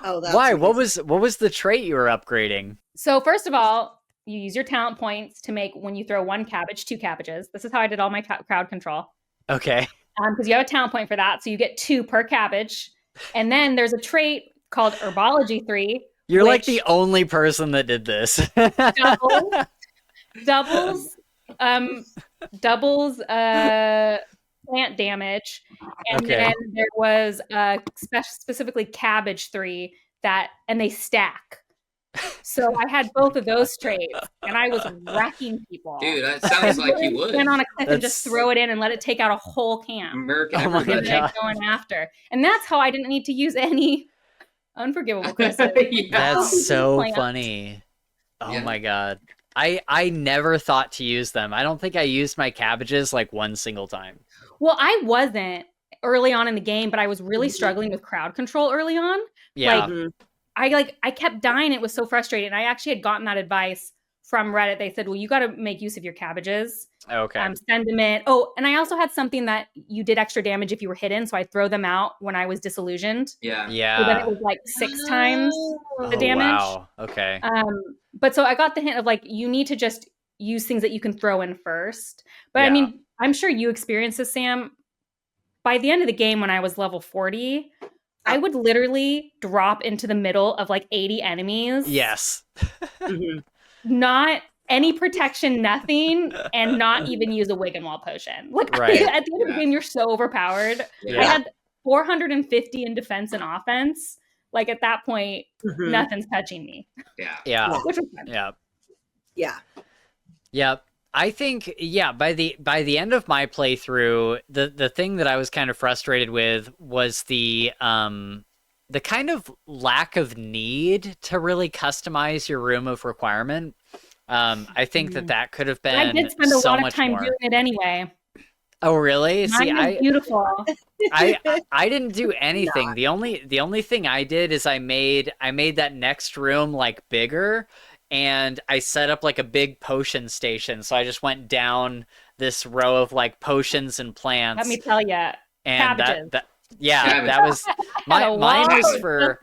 Oh, that's why? amazing. What was the trait you were upgrading? So first of all, you use your talent points to make when you throw 1 cabbage, 2 cabbages. This is how I did all my crowd control. Okay. Because you have a talent point for that, so you get 2 per cabbage. And then there's a trait called Herbology 3. You're like the only person that did this. doubles plant damage. And then there was specifically cabbage 3 and they stack. So I had both of those traits and I was wrecking people. Dude, that sounds like you would. Went on a cliff and just throw it in and let it take out a whole camp. Going after. And that's how I didn't need to use any unforgivable criticism. That's so funny. Oh my god. I never thought to use them. I don't think I used my cabbages like one single time. Well, I wasn't early on in the game, but I was really struggling with crowd control early on. Yeah. I kept dying. It was so frustrating. I actually had gotten that advice from Reddit. They said, well, you got to make use of your cabbages. Okay. Send them in. Oh, and I also had something that you did extra damage if you were hidden. So I throw them out when I was disillusioned. Yeah. So then it was like 6 times the damage. Wow. Okay. But so I got the hint of like, you need to just use things that you can throw in first. But I mean, I'm sure you experienced this, Sam. By the end of the game, when I was level 40, I would literally drop into the middle of like 80 enemies. Yes. Not any protection, nothing, and not even use a Wig and Wall potion. Like at the end of the game, you're so overpowered. Yeah. I had 450 in defense and offense. Like at that point, nothing's touching me. Yeah. Which was fun. Yeah. I think, by the end of my playthrough, the thing that I was kind of frustrated with was the kind of lack of need to really customize your room of requirement. I think that could have been. I did spend a lot of time more. doing it anyway. Oh really? Mine is beautiful. I didn't do anything. The only thing I did is I made that next room like bigger. And I set up like a big potion station. So I just went down this row of like potions and plants. Let me tell you, cabbages. Yeah, that was mine was for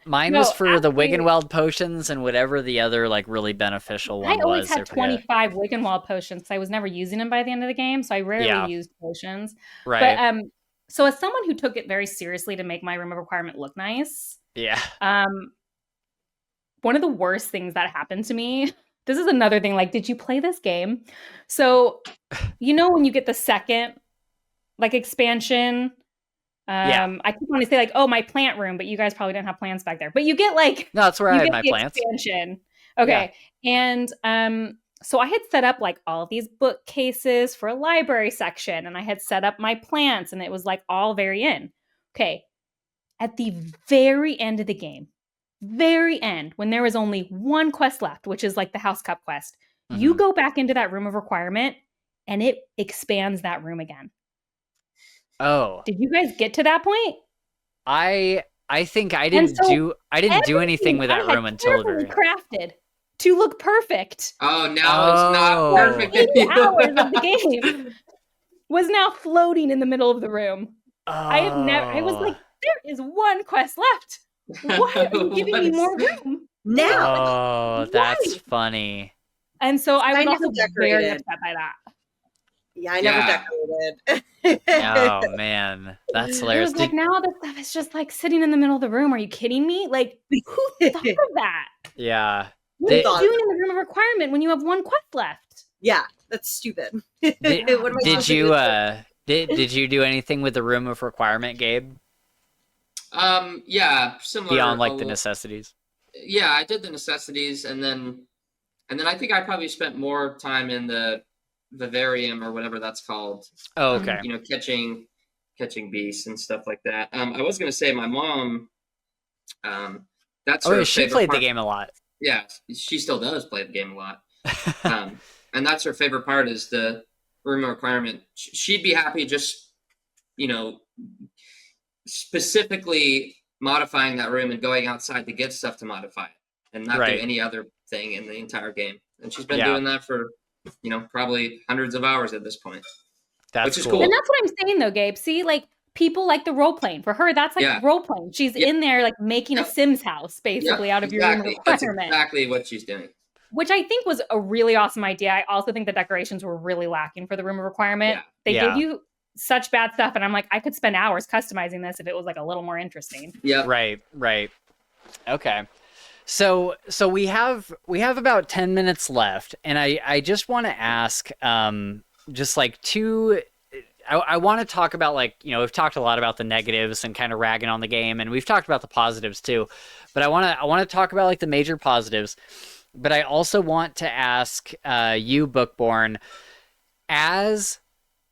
mine was for the Wiggenweld potions and whatever the other like really beneficial one was. I always had 25 Wiggenweld potions because I was never using them by the end of the game, so I rarely used potions. Right. But so as someone who took it very seriously to make my room of requirement look nice, one of the worst things that happened to me. This is another thing. Like, did you play this game? So, when you get the second like expansion. I keep wanting to say like, oh, my plant room, but you guys probably didn't have plants back there. But you get like, no, that's where I had my plants. Expansion. Okay, and so I had set up like all these bookcases for a library section, and I had set up my plants, and it was like all very in. Okay, at the very end of the game, very end, when there was only one quest left, which is like the House Cup quest, you go back into that room of requirement, and it expands that room again. Oh. Did you guys get to that point? I think I didn't do anything with that room until the very crafted to look perfect. Oh, now it's not perfect. 8 hours of the game was now floating in the middle of the room. Oh. I was like, there is one quest left. Why are you giving me more room now? Oh, that's funny. And so I was also very upset by that. Yeah, I never decorated. Oh man, that's hilarious. It was like now the stuff is just like sitting in the middle of the room. Are you kidding me? Like, who thought of that? Yeah. What are you doing in the room of requirement when you have one quest left? Yeah, that's stupid. Did you do anything with the room of requirement, Gabe? Yeah, similar. Beyond like the necessities. Yeah, I did the necessities, and then I think I probably spent more time in the vivarium or whatever that's called. Oh, okay. Catching beasts and stuff like that. I was gonna say my mom. That's her she played the game a lot. Yeah, she still does play the game a lot. And that's her favorite part is the room requirement. She'd be happy just, specifically modifying that room and going outside to get stuff to modify it and not do any other thing in the entire game. And she's been doing that for, probably hundreds of hours at this point. Which is cool. And that's what I'm saying though, Gabe. See, like people like the role playing. For her, that's like role playing. She's in there like making a Sims house basically out of your room requirement. That's exactly what she's doing. Which I think was a really awesome idea. I also think the decorations were really lacking for the room of requirement. Yeah. They gave you such bad stuff, and I'm like, I could spend hours customizing this if it was like a little more interesting. Yeah. Right. Okay. So we have about 10 minutes left, and I just want to ask, just like I want to talk about like, we've talked a lot about the negatives and kind of ragging on the game, and we've talked about the positives too, but I want to talk about like the major positives. But I also want to ask you, Bookborn, as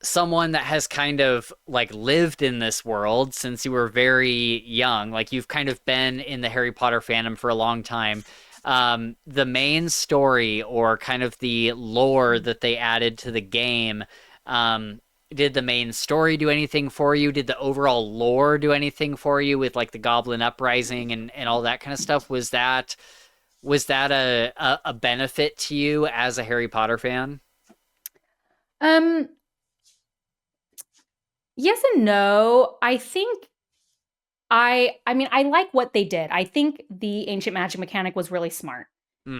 someone that has kind of like lived in this world since you were very young, like you've kind of been in the Harry Potter fandom for a long time, the main story or kind of the lore that they added to the game, did the main story do anything for you? Did the overall lore do anything for you with like the Goblin Uprising and all that kind of stuff? Was that a benefit to you as a Harry Potter fan? Yes and no. I think I like what they did. I think the ancient magic mechanic was really smart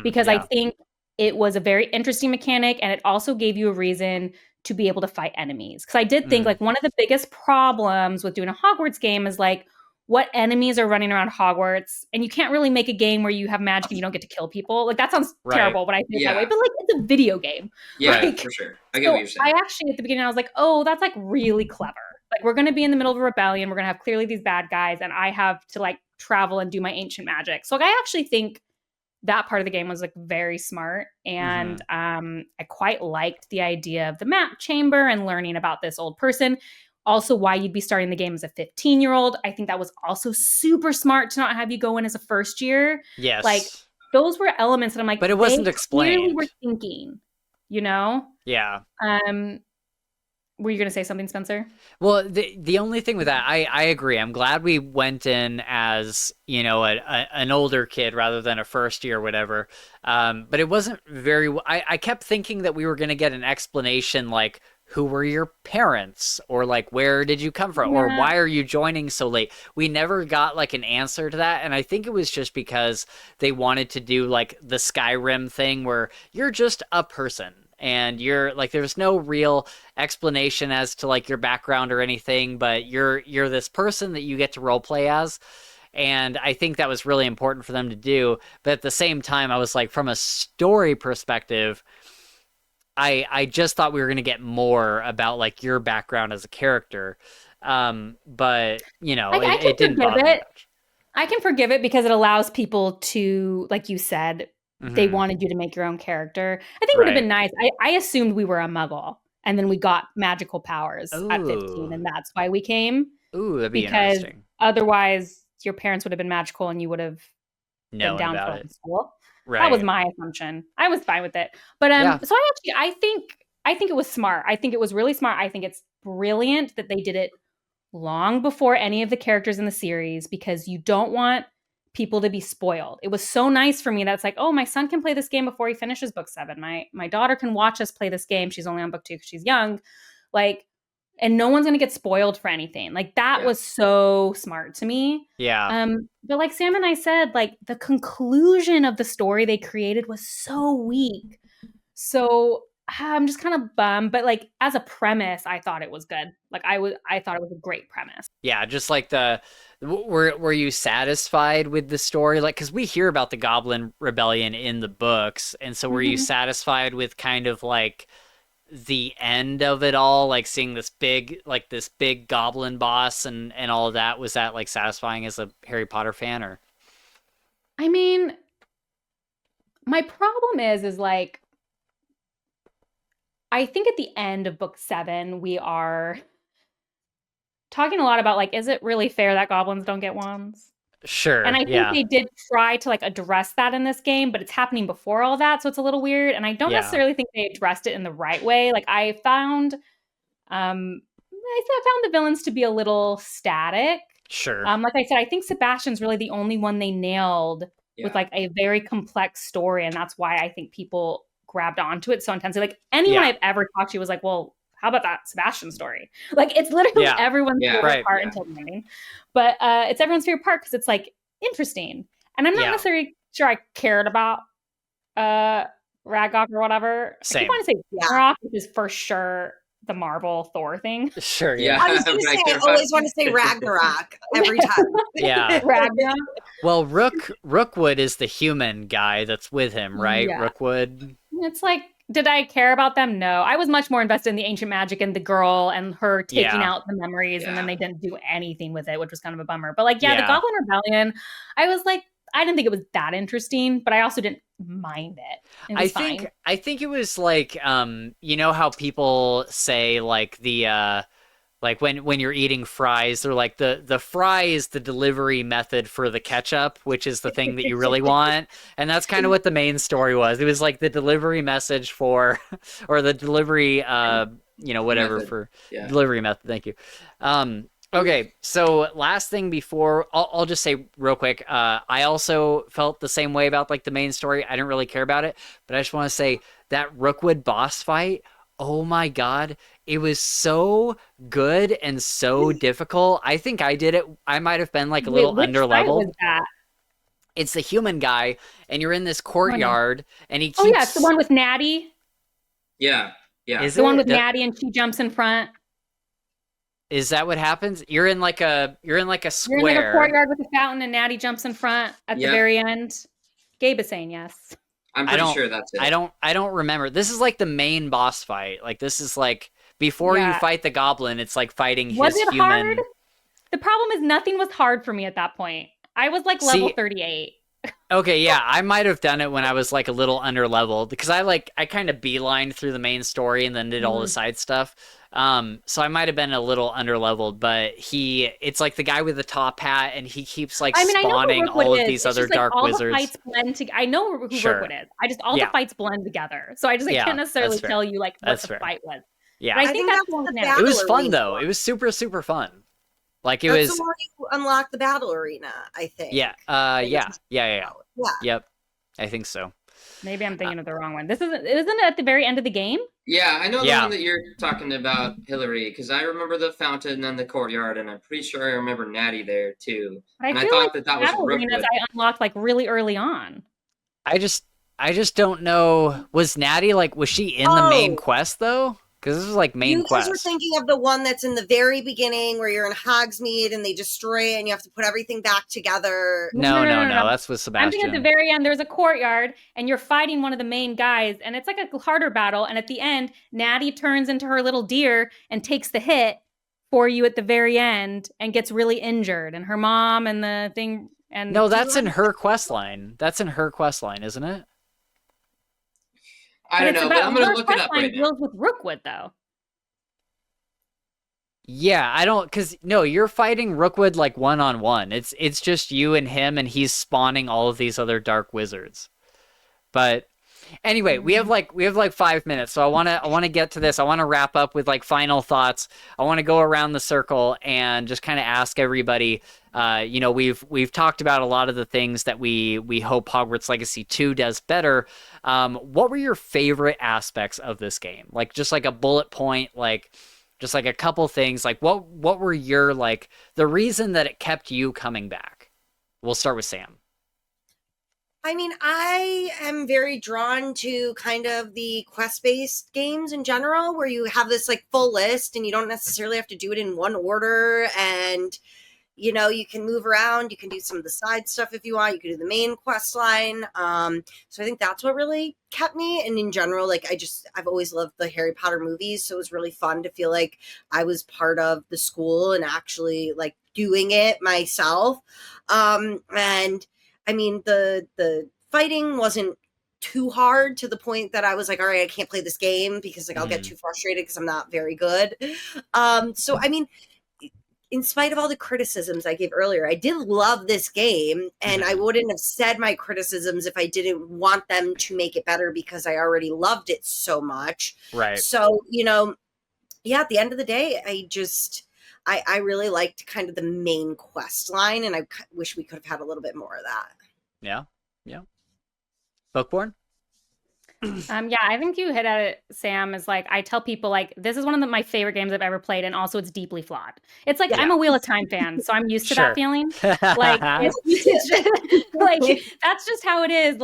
because I think it was a very interesting mechanic, and it also gave you a reason to be able to fight enemies. Because I did think like one of the biggest problems with doing a Hogwarts game is like, what enemies are running around Hogwarts, and you can't really make a game where you have magic and you don't get to kill people. Like that sounds terrible when I think that way, but like it's a video game. Yeah, like, for sure. I get what you're saying. I actually at the beginning I was like, oh, that's like really clever. Like we're going to be in the middle of a rebellion. We're going to have clearly these bad guys, and I have to like travel and do my ancient magic. So like, I actually think that part of the game was like very smart, and I quite liked the idea of the map chamber and learning about this old person. Also, why you'd be starting the game as a 15-year-old. I think that was also super smart to not have you go in as a first year. Yes. Like, those were elements that I'm like, but it wasn't explained. Clearly were thinking, Yeah. Were you going to say something, Spencer? Well, the only thing with that, I agree. I'm glad we went in as, an older kid rather than a first year or whatever. But it wasn't very... I kept thinking that we were going to get an explanation like, who were your parents, or like where did you come from, or why are you joining so late? We never got like an answer to that, and I think it was just because they wanted to do like the Skyrim thing where you're just a person and you're like, there's no real explanation as to like your background or anything, but you're this person that you get to role play as. And I think that was really important for them to do. But at the same time, I was like, from a story perspective, I just thought we were going to get more about like your background as a character. But you know, it didn't bother me much. I can forgive it because it allows people to, like you said, they wanted you to make your own character. I think it would have been nice. I assumed we were a muggle, and then we got magical powers at 15, and that's why we came. Ooh, that'd be interesting. Otherwise, your parents would have been magical, and you would have been down for it in school. Right. That was my assumption. I was fine with it. But so I think it was smart. I think it was really smart. I think it's brilliant that they did it long before any of the characters in the series, because you don't want people to be spoiled. It was so nice for me that it's like, oh, my son can play this game before he finishes book 7. My daughter can watch us play this game. She's only on book 2 because she's young. Like, and no one's going to get spoiled for anything. Like, that was so smart to me. Yeah. But like Sam and I said, like, the conclusion of the story they created was so weak. So I'm just kind of bummed. But like, as a premise, I thought it was good. Like, I thought it was a great premise. Yeah, just like were you satisfied with the story? Like, because we hear about the Goblin Rebellion in the books. And so were you satisfied with kind of like the end of it all, like seeing this big goblin boss and all of that? Was that like satisfying as a Harry Potter fan? Or I mean, my problem is like, I think at the end of book 7 we are talking a lot about like, is it really fair that goblins don't get wands? Sure. And I think they did try to like address that in this game, but it's happening before all that, so it's a little weird. And I don't necessarily think they addressed it in the right way. Like, I found the villains to be a little static. Sure. Like I said, I think Sebastian's really the only one they nailed with like a very complex story, and that's why I think people grabbed onto it so intensely. Like, anyone I've ever talked to was like, well, how about that Sebastian story? Like, it's literally everyone's favorite part until the ending. But it's everyone's favorite part because it's like interesting. And I'm not necessarily sure I cared about Ragnarok or whatever. Same. I want to say Ragnarok, which is for sure the Marvel Thor thing. Sure, I was going to say, I always want to say Ragnarok every time. Ragnarok. Well, Rookwood is the human guy that's with him, right? Yeah. Rookwood. It's like, did I care about them? No. I was much more invested in the ancient magic and the girl and her taking out the memories, and then they didn't do anything with it, which was kind of a bummer. But like, the Goblin Rebellion, I was like, I didn't think it was that interesting, but I also didn't mind it. It was fine. I think it was like, you know how people say like the like when you're eating fries, they're like the fry is the delivery method for the ketchup, which is the thing that you really want. And that's kind of what the main story was. It was like the delivery message for, or the delivery, whatever method. For delivery method. Thank you. Okay, so last thing before, I'll just say real quick, I also felt the same way about like the main story. I didn't really care about it, but I just want to say that Rookwood boss fight, oh my God, it was so good and so difficult. I think I did it. I might have been like a little underleveled. Was that? It's the human guy, and you're in this courtyard, and he keeps... Oh yeah, it's the one with Natty. Yeah. Is the one with Natty, and she jumps in front. Is that what happens? You're in like a square. You're in like a courtyard with a fountain, and Natty jumps in front at the very end. Gabe is saying yes. I'm pretty sure that's it. I don't remember. This is like the main boss fight. Like, this is like before you fight the goblin, it's like fighting his human. Was it hard? The problem is nothing was hard for me at that point. I was like level 38. Okay, yeah, I might have done it when I was like a little underleveled, because I kind of beelined through the main story and then did all the side stuff. So I might have been a little underleveled, but it's like the guy with the top hat, and he keeps like spawning all of these other dark wizards. The fights blend together. I know who Rookwood is. The fights blend together. So I just can't necessarily tell you like what the fight was. Yeah, but I think that's it was fun though. It was super, super fun. Like it was the one you unlock the battle arena, I think. Yeah. Yep. I think so. Maybe I'm thinking of the wrong one. Isn't it at the very end of the game? Yeah, I know the one that you're talking about, Hillary, because I remember the fountain and the courtyard, and I'm pretty sure I remember Natty there too. But and I I feel thought like that was Rookwood. I unlocked like really early on. I just don't know. Was Natty was she in the main quest though? Because this was like main quest. You guys were thinking of the one that's in the very beginning where you're in Hogsmeade and they destroy it and you have to put everything back together. No. That's with Sebastian. I'm thinking at the very end, there's a courtyard and you're fighting one of the main guys and it's like a harder battle. And at the end, Natty turns into her little deer and takes the hit for you at the very end and gets really injured. And her mom and the thing. And no, that's in her quest line. That's in her quest line, isn't it? I don't know, but I'm going to look it up right now. Deals with Rookwood, though. Yeah, I don't, because, no, you're fighting Rookwood, one-on-one. It's just you and him, and he's spawning all of these other dark wizards. But anyway, we have 5 minutes, so I want to get to this. I want to wrap up with, final thoughts. I want to go around the circle and just kind of ask everybody, we've talked about a lot of the things that we hope Hogwarts Legacy 2 does better. What were your favorite aspects of this game? Just a bullet point, just a couple things. What were your, the reason that it kept you coming back? We'll start with Sam. I mean, I am very drawn to kind of the quest-based games in general, where you have this full list and you don't necessarily have to do it in one order, and you can move around, you can do some of the side stuff if you want, you can do the main quest line. So I think that's what really kept me. And in general, I've always loved the Harry Potter movies, so it was really fun to feel like I was part of the school and actually doing it myself. And I mean, the fighting wasn't too hard to the point that I was all right, I can't play this game because I'll get too frustrated because I'm not very good. So, I mean, in spite of all the criticisms I gave earlier, I did love this game, and I wouldn't have said my criticisms if I didn't want them to make it better because I already loved it so much. Right. So, at the end of the day, I really liked kind of the main quest line, and I wish we could have had a little bit more of that. Yeah. Bookborn? I think you hit at it, Sam, is I tell people this is one of my favorite games I've ever played, and also it's deeply flawed. It's I'm a Wheel of Time fan, so I'm used to that feeling. That's just how it is.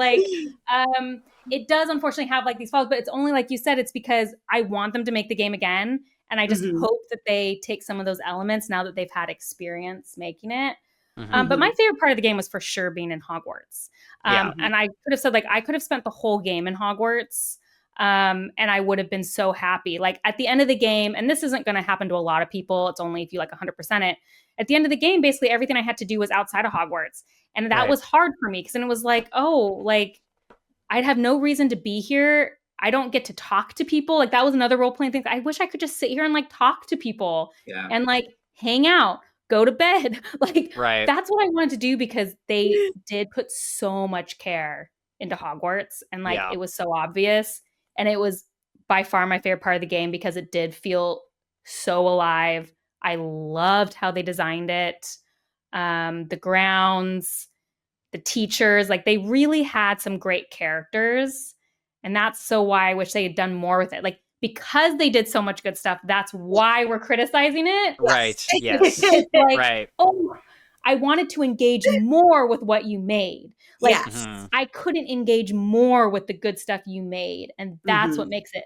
It does unfortunately have these flaws, but it's only you said, it's because I want them to make the game again, and I just hope that they take some of those elements now that they've had experience making it. But my favorite part of the game was for sure being in Hogwarts. And I could have said, I could have spent the whole game in Hogwarts, and I would have been so happy. At the end of the game, and this isn't going to happen to a lot of people, it's only if you 100% it. At the end of the game, basically everything I had to do was outside of Hogwarts. And that was hard for me because then it was I'd have no reason to be here. I don't get to talk to people. That was another role-playing thing. I wish I could just sit here and talk to people and hang out. Go to bed. That's what I wanted to do because they did put so much care into Hogwarts, and it was so obvious. And it was by far my favorite part of the game because it did feel so alive. I loved how they designed it. The grounds, the teachers, they really had some great characters. And that's so why I wish they had done more with it. Because they did so much good stuff, that's why we're criticizing it. Right. Yes. Right. Oh, I wanted to engage more with what you made. I couldn't engage more with the good stuff you made. And that's what makes it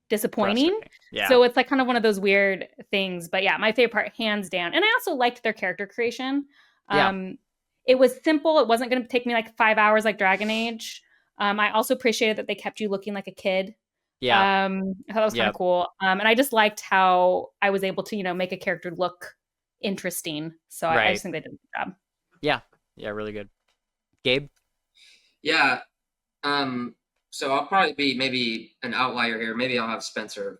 disappointing. Yeah. So it's kind of one of those weird things. But yeah, my favorite part, hands down. And I also liked their character creation. It was simple. It wasn't going to take me 5 hours like Dragon Age. I also appreciated that they kept you looking like a kid. Yeah. I thought that was kind of cool. And I just liked how I was able to, make a character look interesting. So I just think they did a good job. Yeah. Yeah. Really good. Gabe? Yeah. So I'll probably be maybe an outlier here. Maybe I'll have Spencer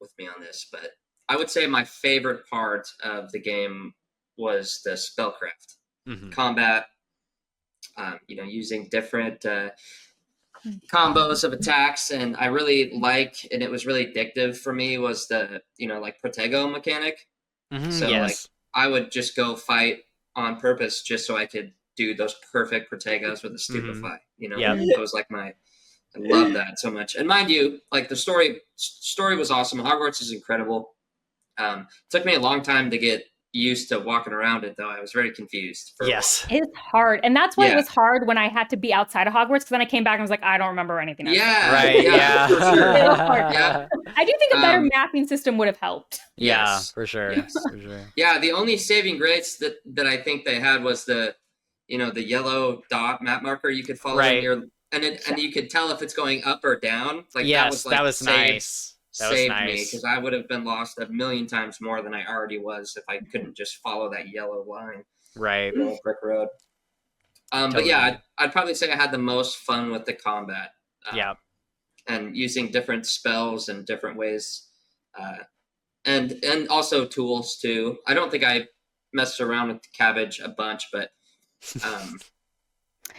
with me on this, but I would say my favorite part of the game was the spellcraft, combat, using different, combos of attacks, and I really and it was really addictive for me was the Protego mechanic. So I would just go fight on purpose just so I could do those perfect Protegos with a Stupefy. You know, Yeah. that was like I love that so much. And mind you, like the story was awesome. Hogwarts is incredible. It took me a long time to get used to walking around it, though. I was very confused. Yes, it's hard, and that's why it was hard when I had to be outside of Hogwarts. Because then I came back and was like, I don't remember anything else. Yeah, right. Yeah, for sure. It was hard. Yeah. I do think a better mapping system would have helped. Yeah, Yes. for sure. Yes. For sure. Yeah, the only saving grace that I think they had was the yellow dot map marker you could follow in your, and you could tell if it's going up or down. Like yes, that was nice. That Saved was nice. me, because I would have been lost a million times more than I already was if I couldn't just follow that yellow line. Right. Yellow brick road. Totally. But yeah, I'd probably say I had the most fun with the combat. Yeah. And using different spells and different ways. And also tools too. I don't think I messed around with the cabbage a bunch, but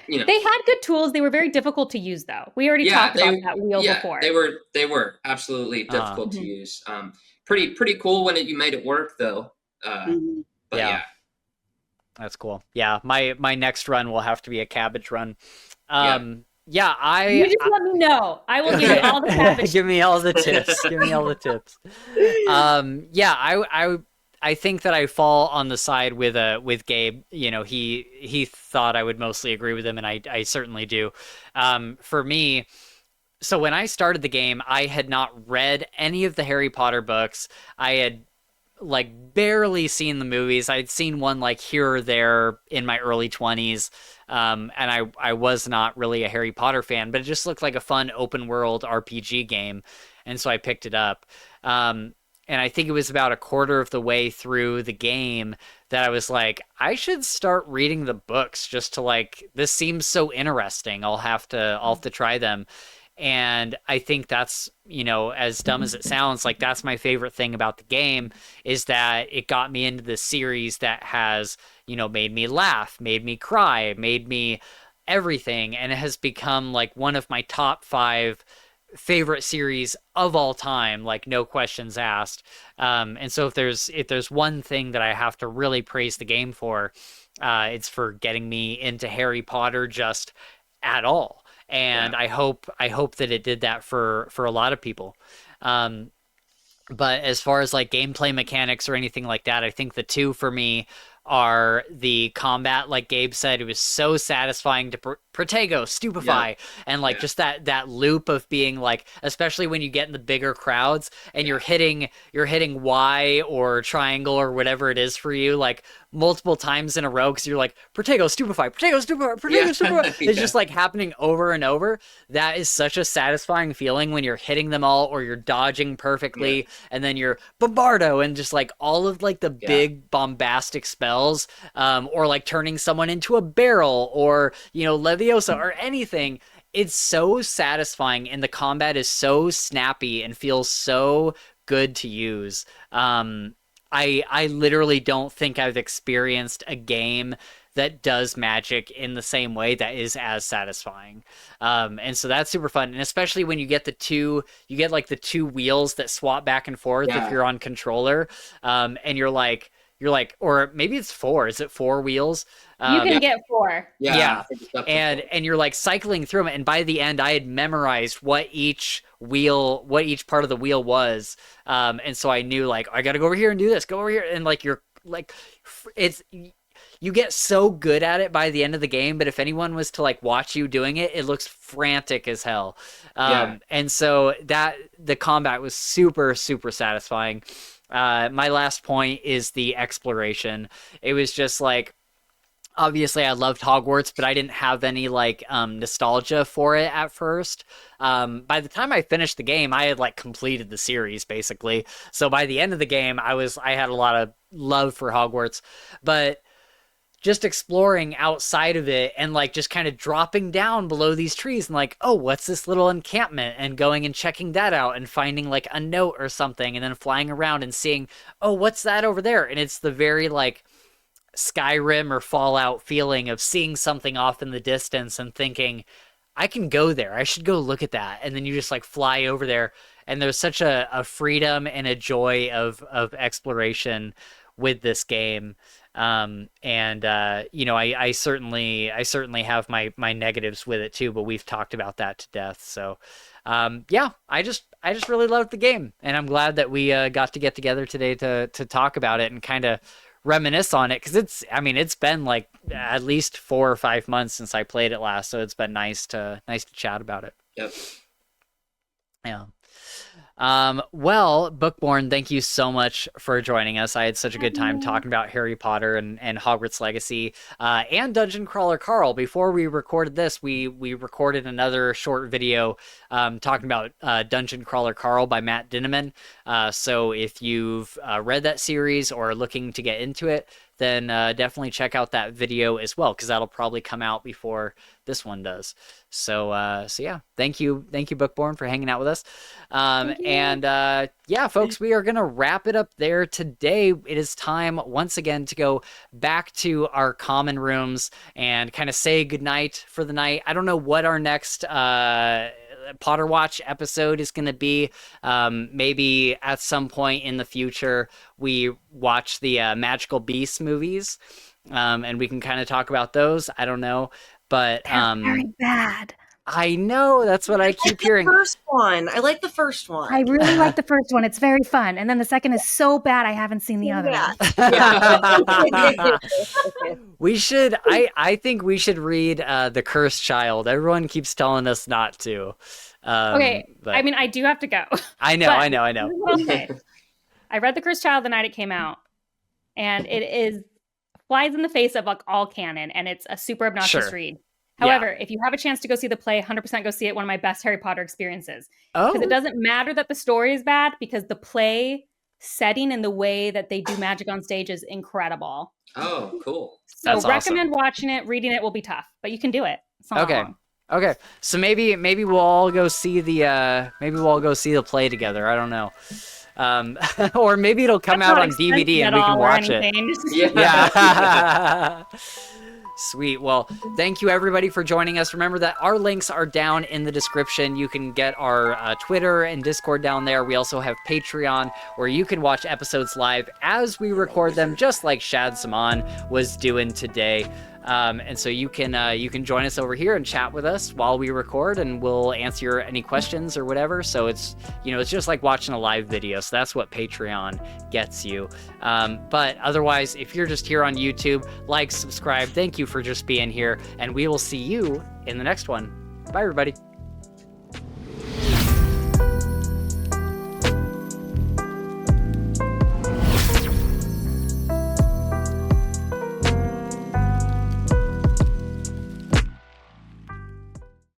you know, they had good tools. They were very difficult to use, though. We already talked about that wheel before. They were absolutely difficult to use. Pretty cool when you made it work, though. But yeah, that's cool. Yeah, my next run will have to be a cabbage run. You just let me know. I will give you all the cabbage. Give me all the tips. Give me all the tips. I think that I fall on the side with Gabe. You know, he thought I would mostly agree with him, and I certainly do. For me, so when I started the game, I had not read any of the Harry Potter books. I had barely seen the movies. I'd seen one here or there in my early 20s. And I was not really a Harry Potter fan, but it just looked like a fun open world RPG game. And so I picked it up. And I think it was about a quarter of the way through the game that I was like, I should start reading the books just to this seems so interesting. I'll have to try them. And I think that's, as dumb as it sounds, that's my favorite thing about the game is that it got me into the series that has, made me laugh, made me cry, made me everything. And it has become one of my top 5 favorite series of all time, no questions asked. And so if there's one thing that I have to really praise the game for, it's for getting me into Harry Potter just at all. And I hope that it did that for a lot of people. But as far as gameplay mechanics or anything like that, I think the two for me are the combat. Like Gabe said, it was so satisfying to Protego, Stupefy, and just that loop of being especially when you get in the bigger crowds and you're hitting Y or triangle or whatever it is for you multiple times in a row because you're Protego, Stupefy, Protego, Stupefy, Protego, Stupefy. It's just happening over and over. That is such a satisfying feeling when you're hitting them all or you're dodging perfectly and then you're Bombardo and just all of the big bombastic spells or turning someone into a barrel or Leviosa or anything. It's so satisfying and the combat is so snappy and feels so good to use. I literally don't think I've experienced a game that does Magic in the same way that is as satisfying. And so that's super fun. And especially when you get the two wheels that swap back and forth if you're on controller. And you're or maybe it's 4. Is it 4 wheels? You can get 4. Yeah. And you're cycling through them. And by the end, I had memorized what each part of the wheel was. And so I knew I got to go over here and do this, go over here. And you get so good at it by the end of the game. But if anyone was to watch you doing it, it looks frantic as hell. And so the combat was super, super satisfying. My last point is the exploration. It was just obviously I loved Hogwarts, but I didn't have any nostalgia for it at first. By the time I finished the game, I had completed the series basically. So by the end of the game, I had a lot of love for Hogwarts, but just exploring outside of it and just kind of dropping down below these trees and oh, what's this little encampment, and going and checking that out and finding a note or something, and then flying around and seeing, oh, what's that over there? And it's the very Skyrim or Fallout feeling of seeing something off in the distance and thinking, I can go there. I should go look at that. And then you just fly over there. And there's such a freedom and a joy of exploration with this game. I certainly have my negatives with it too, but we've talked about that to death. So I just really loved the game, and I'm glad that we got to get together today to talk about it and kind of reminisce on it, because it's been like at least 4 or 5 months since I played it last, so it's been nice to chat about it. Yep. Yeah. Well, Bookborn, thank you so much for joining us. I had such a good time talking about Harry Potter and Hogwarts Legacy, and Dungeon Crawler Carl. Before we recorded this, we recorded another short video talking about Dungeon Crawler Carl by Matt Dinneman. So if you've read that series or are looking to get into it, then definitely check out that video as well, because that'll probably come out before this one does. So yeah, thank you Bookborn, for hanging out with us. Folks, we are gonna wrap it up there today. It is time once again to go back to our common rooms and kind of say goodnight for the night. I don't know what our next Potter Watch episode is going to be. Maybe at some point in the future we watch the Magical Beasts movies, and we can kind of talk about those. I don't know, but they're very bad. I know, that's what I keep hearing. I like the first one. I really like the first one. It's very fun. And then the second is so bad I haven't seen the other one. We should, I think we should read The Cursed Child. Everyone keeps telling us not to. Okay, but I do have to go. I know. Okay. I read The Cursed Child the night it came out, and it flies in the face of like all canon, and it's a super obnoxious read. However, if you have a chance to go see the play, 100% go see it. One of my best Harry Potter experiences. Because it doesn't matter that the story is bad, because the play setting and the way that they do magic on stage is incredible. Oh, cool. So that's recommend watching it. Reading it will be tough, but you can do it. It's not long. Okay. So maybe we'll all go see the play together. I don't know. Or maybe it'll come out on DVD and we can watch it. Yeah. Sweet. Well, thank you everybody for joining us. Remember that our links are down in the description. You can get our Twitter and Discord down there. We also have Patreon, where you can watch episodes live as we record them, just like Shad Saman was doing today. And so you can join us over here and chat with us while we record, and we'll answer any questions or whatever. So it's just like watching a live video. So that's what Patreon gets you. But otherwise, if you're just here on YouTube, like, subscribe. Thank you for just being here, and we will see you in the next one. Bye, everybody.